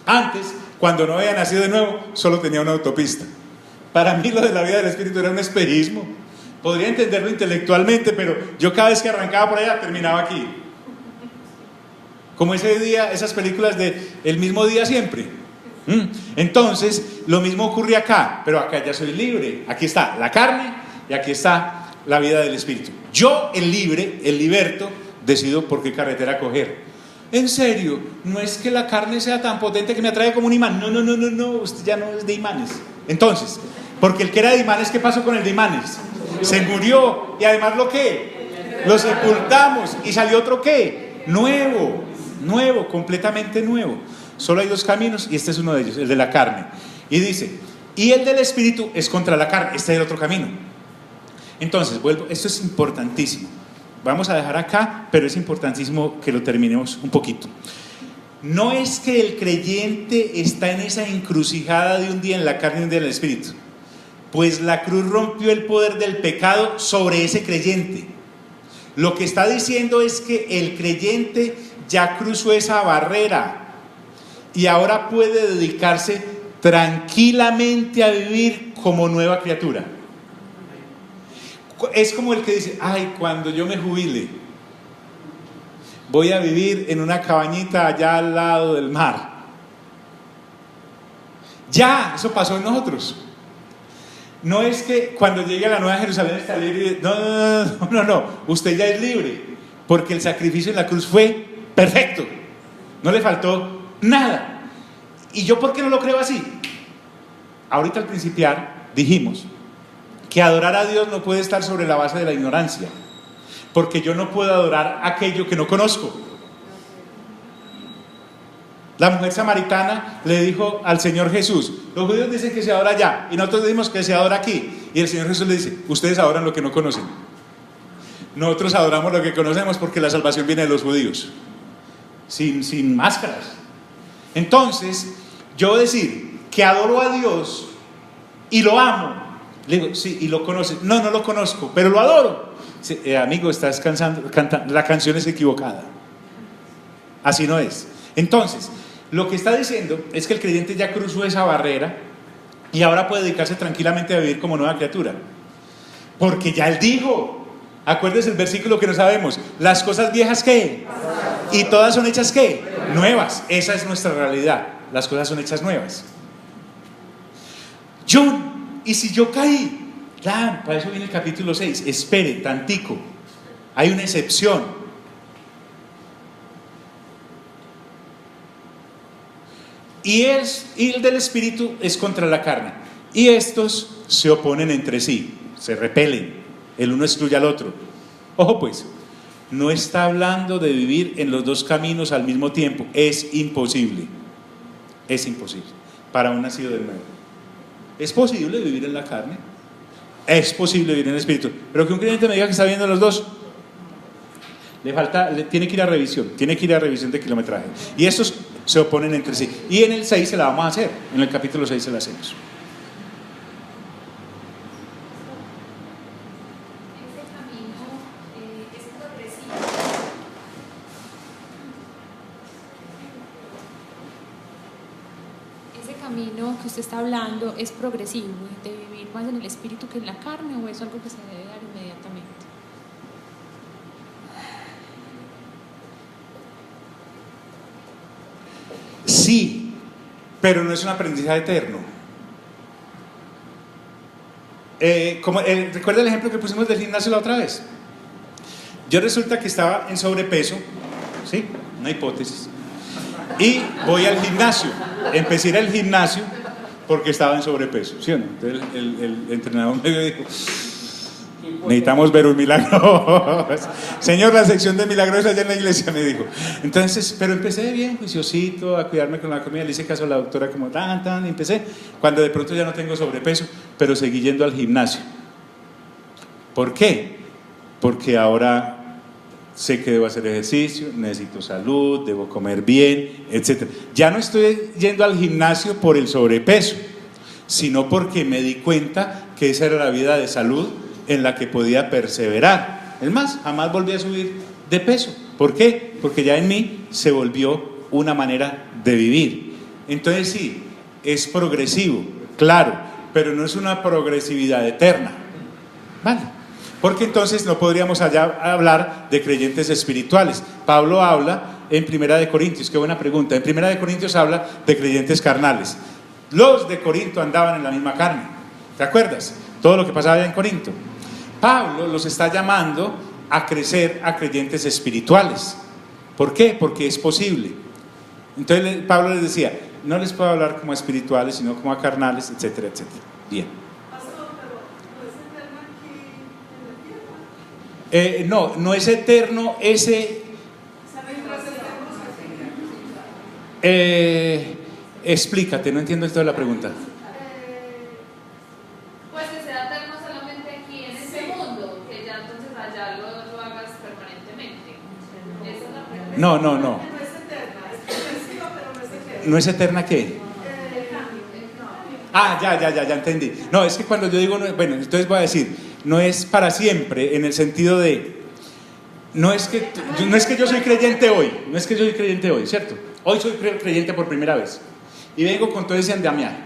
Antes, cuando no había nacido de nuevo, solo tenía una autopista. Para mí lo de la vida del Espíritu era un espejismo. Podría entenderlo intelectualmente, pero yo cada vez que arrancaba por allá terminaba aquí. Como ese día, esas películas de El mismo día siempre. Entonces, lo mismo ocurre acá, pero acá ya soy libre. Aquí está la carne y aquí está la vida del Espíritu. Yo, el libre, el liberto, decido por qué carretera coger. En serio, no es que la carne sea tan potente que me atrae como un imán. No, usted ya no es de imanes. Entonces, porque el que era de imanes, ¿qué pasó con el de imanes? Se murió, y además ¿lo qué? Lo sepultamos, y salió otro ¿qué? Nuevo, completamente nuevo. Solo hay dos caminos y este es uno de ellos, el de la carne. Y dice: y el del Espíritu es contra la carne. Este es el otro camino. Entonces, vuelvo, esto es importantísimo. Vamos a dejar acá, pero es importantísimo que lo terminemos un poquito. No es que el creyente está en esa encrucijada de un día en la carne y un día en el Espíritu, pues la cruz rompió el poder del pecado sobre ese creyente. Lo que está diciendo es que el creyente ya cruzó esa barrera y ahora puede dedicarse tranquilamente a vivir como nueva criatura. Es como el que dice: cuando yo me jubile, voy a vivir en una cabañita allá al lado del mar. Ya, eso pasó en nosotros. No es que cuando llegue a la Nueva Jerusalén está libre. No. Usted ya es libre, porque el sacrificio en la cruz fue perfecto. No le faltó nada. ¿Y yo por qué no lo creo así? Ahorita al principiar dijimos que adorar a Dios no puede estar sobre la base de la ignorancia, porque yo no puedo adorar aquello que no conozco. La mujer samaritana le dijo al Señor Jesús: los judíos dicen que se adora allá y nosotros decimos que se adora aquí. Y el Señor Jesús le dice: ustedes adoran lo que no conocen. Nosotros adoramos lo que conocemos, porque la salvación viene de los judíos, sin máscaras. Entonces, yo decir que adoro a Dios y lo amo, le digo: sí, y lo conoces. No lo conozco, pero lo adoro. amigo, estás cantando, la canción es equivocada. Así no es. Entonces, lo que está diciendo es que el creyente ya cruzó esa barrera y ahora puede dedicarse tranquilamente a vivir como nueva criatura. Porque ya él dijo, acuérdese el versículo que no sabemos, las cosas viejas ¿qué? Y todas son hechas ¿qué? Nuevas. Esa es nuestra realidad, las cosas son hechas nuevas. John, ¿y si yo caí? Claro, para eso viene el capítulo 6. Espere, tantico, hay una excepción. Y el del espíritu es contra la carne, y estos se oponen entre sí, se repelen, el uno excluye al otro. Ojo pues, no está hablando de vivir en los dos caminos al mismo tiempo, es imposible para un nacido de nuevo. Es posible vivir en la carne, es posible vivir en el espíritu, pero que un creyente me diga que está viendo los dos, tiene que ir a revisión, de kilometraje, y estos se oponen entre sí. Y en el 6 se la vamos a hacer, en el capítulo 6 se la hacemos. Ese camino es progresivo. Ese camino que usted está hablando es progresivo, de vivir más en el espíritu que en la carne, o es algo que se debe dar inmediatamente. Sí, pero no es un aprendizaje eterno. ¿Recuerda el ejemplo que pusimos del gimnasio la otra vez? Yo resulta que estaba en sobrepeso, ¿sí? Una hipótesis. Y voy al gimnasio. Empecé a ir al gimnasio porque estaba en sobrepeso, ¿sí o no? Entonces el entrenador me dijo: necesitamos ver un milagro. Señor, la sección de milagros allá en la iglesia, me dijo. Entonces, pero empecé bien, juiciosito, a cuidarme con la comida. Le hice caso a la doctora como y empecé. Cuando de pronto ya no tengo sobrepeso, pero seguí yendo al gimnasio. ¿Por qué? Porque ahora sé que debo hacer ejercicio, necesito salud, debo comer bien, etc. Ya no estoy yendo al gimnasio por el sobrepeso, sino porque me di cuenta que esa era la vida de salud en la que podía perseverar. Es más, jamás volví a subir de peso. ¿Por qué? Porque ya en mí se volvió una manera de vivir. Entonces sí, es progresivo, claro, pero no es una progresividad eterna, ¿vale? Porque entonces no podríamos allá hablar de creyentes espirituales. Pablo habla en Primera de Corintios, qué buena pregunta. En Primera de Corintios habla de creyentes carnales. Los de Corinto andaban en la misma carne, ¿te acuerdas? Todo lo que pasaba allá en Corinto. Pablo los está llamando a crecer a creyentes espirituales. ¿Por qué? Porque es posible. Entonces Pablo les decía, no les puedo hablar como a espirituales, sino como a carnales, etcétera, etcétera. Bien. Pastor, pero ¿no es eterno aquí en la tierra? No es eterno ese... explícate, no entiendo esto de la pregunta. Pues que sea eterno solamente aquí en este mundo, que ya entonces allá lo hagas permanentemente. Esa es la pregunta. No. No es eterna, es progresiva, pero no es eterna. ¿No es eterna qué? Ya entendí. No, es que cuando yo digo, bueno, entonces voy a decir, no es para siempre, en el sentido de, no es que yo soy creyente hoy, ¿cierto? Hoy soy creyente por primera vez y vengo con todo ese andamiaje.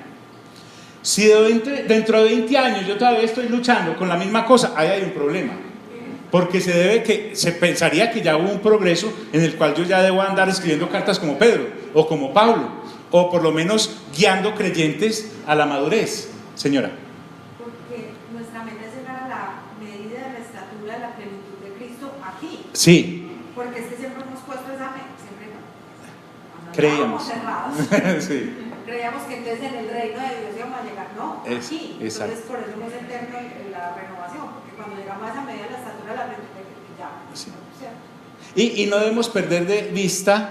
Si dentro de 20 años yo todavía estoy luchando con la misma cosa, ahí hay un problema. Porque se pensaría que ya hubo un progreso en el cual yo ya debo andar escribiendo cartas como Pedro o como Pablo, o por lo menos guiando creyentes a la madurez. Señora. Porque nuestra meta es llegar a la medida de la estatura de la plenitud de Cristo aquí. Sí. Porque es que siempre hemos puesto esa meta, siempre creíamos. cerrados. Sí. Creíamos que entonces en el reino de Dios íbamos a llegar, no, aquí. Exacto. Entonces por eso no es eterno la renovación, porque cuando llegamos a esa medida de la estatura de la plenitud de Cristo, ya. Sí. O sea, Y no debemos perder de vista,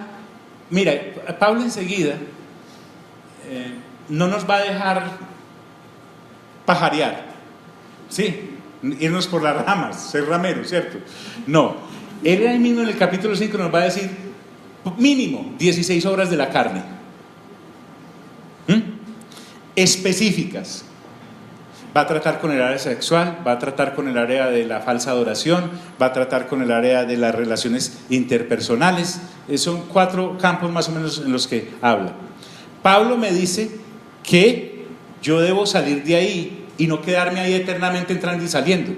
mira, Pablo enseguida no nos va a dejar pajarear, ¿sí? Irnos por las ramas, ser ramero, ¿cierto? No, él ahí mismo en el capítulo 5 nos va a decir mínimo 16 obras de la carne, específicas. va a tratar con el área sexual, va a tratar con el área de la falsa adoración, va a tratar con el área de las relaciones interpersonales. Son 4 campos más o menos en los que habla. Pablo me dice que yo debo salir de ahí y no quedarme ahí eternamente entrando y saliendo,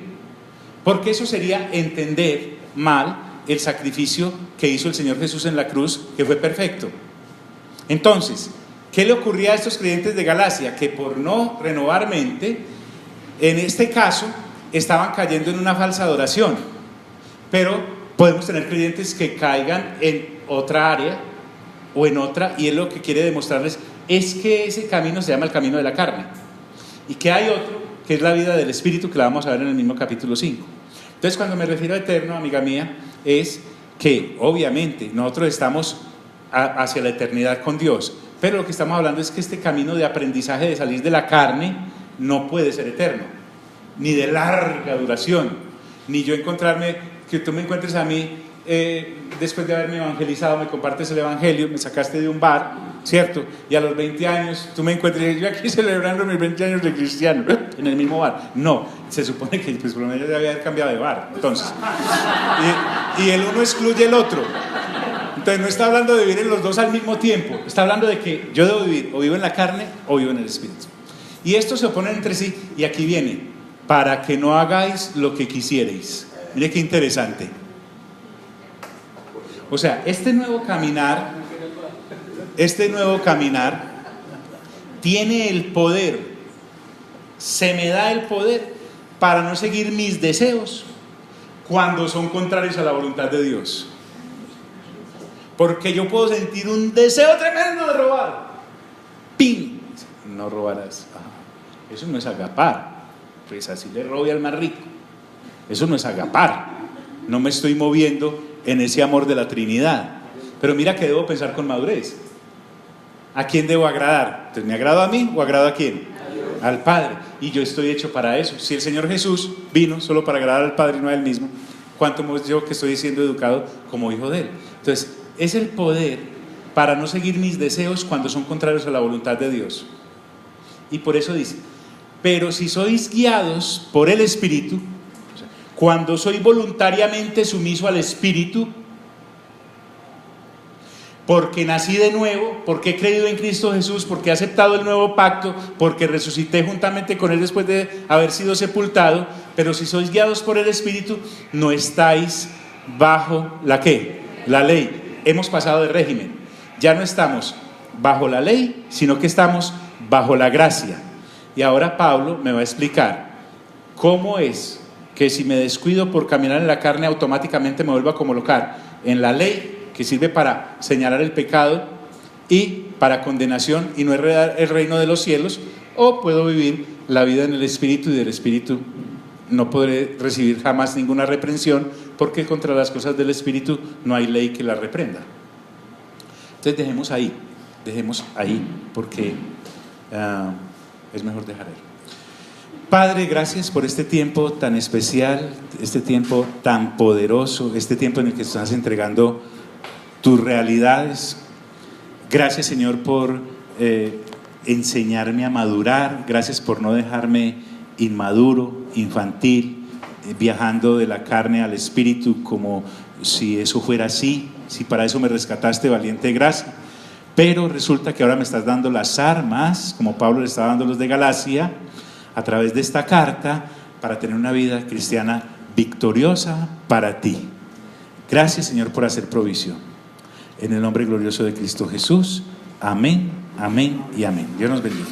porque eso sería entender mal el sacrificio que hizo el Señor Jesús en la cruz, que fue perfecto. Entonces, ¿qué le ocurría a estos creyentes de Galacia? Que por no renovar mente, en este caso, estaban cayendo en una falsa adoración. Pero podemos tener creyentes que caigan en otra área o en otra, y él lo que quiere demostrarles es que ese camino se llama el camino de la carne, y que hay otro, que es la vida del Espíritu, que la vamos a ver en el mismo capítulo 5. Entonces, cuando me refiero a eterno, amiga mía, es que obviamente nosotros estamos hacia la eternidad con Dios, pero lo que estamos hablando es que este camino de aprendizaje de salir de la carne no puede ser eterno, ni de larga duración, ni yo encontrarme, que tú me encuentres a mí después de haberme evangelizado, me compartes el evangelio, me sacaste de un bar, ¿cierto? Y a los 20 años tú me encuentres, yo aquí celebrando mis 20 años de cristiano, en el mismo bar. No, se supone que pues por lo menos ya había cambiado de bar, entonces. Y el uno excluye el otro. Entonces no está hablando de vivir en los dos al mismo tiempo, está hablando de que yo debo vivir, o vivo en la carne o vivo en el Espíritu. Y estos se oponen entre sí, y aquí viene, para que no hagáis lo que quisierais. Mire qué interesante. O sea, este nuevo caminar tiene el poder, se me da el poder para no seguir mis deseos cuando son contrarios a la voluntad de Dios. Porque yo puedo sentir un deseo tremendo de robar. ¡Pim! No robarás. Eso no es agapar. Pues así le robe al más rico. Eso no es agapar. No me estoy moviendo en ese amor de la Trinidad. Pero mira que debo pensar con madurez. ¿A quién debo agradar? Entonces, ¿me agrado a mí o agrado a quién? Al Padre. Y yo estoy hecho para eso. Si el Señor Jesús vino solo para agradar al Padre y no a Él mismo, ¿cuánto más yo que estoy siendo educado como hijo de Él? Entonces, es el poder para no seguir mis deseos cuando son contrarios a la voluntad de Dios. Y por eso dice, pero si sois guiados por el Espíritu, o sea, cuando soy voluntariamente sumiso al Espíritu, porque nací de nuevo, porque he creído en Cristo Jesús, porque he aceptado el nuevo pacto, porque resucité juntamente con Él después de haber sido sepultado, pero si sois guiados por el Espíritu, no estáis bajo ¿la qué? La ley. Hemos pasado de régimen, ya no estamos bajo la ley, sino que estamos bajo la gracia. Y ahora Pablo me va a explicar cómo es que si me descuido por caminar en la carne, automáticamente me vuelvo a colocar en la ley, que sirve para señalar el pecado y para condenación y no heredar el reino de los cielos, o puedo vivir la vida en el Espíritu, y del Espíritu no podré recibir jamás ninguna reprensión, porque contra las cosas del Espíritu no hay ley que la reprenda. Entonces dejemos ahí, porque es mejor dejar ahí. Padre, gracias por este tiempo tan especial, este tiempo tan poderoso, este tiempo en el que estás entregando tus realidades. Gracias, Señor, por enseñarme a madurar. Gracias por no dejarme inmaduro, infantil, viajando de la carne al Espíritu como si eso fuera así. Si para eso me rescataste, valiente gracia. Pero resulta que ahora me estás dando las armas, como Pablo le estaba dando los de Galacia, a través de esta carta, para tener una vida cristiana victoriosa para ti. Gracias, Señor, por hacer provisión. En el nombre glorioso de Cristo Jesús. Amén, amén y amén. Dios nos bendiga.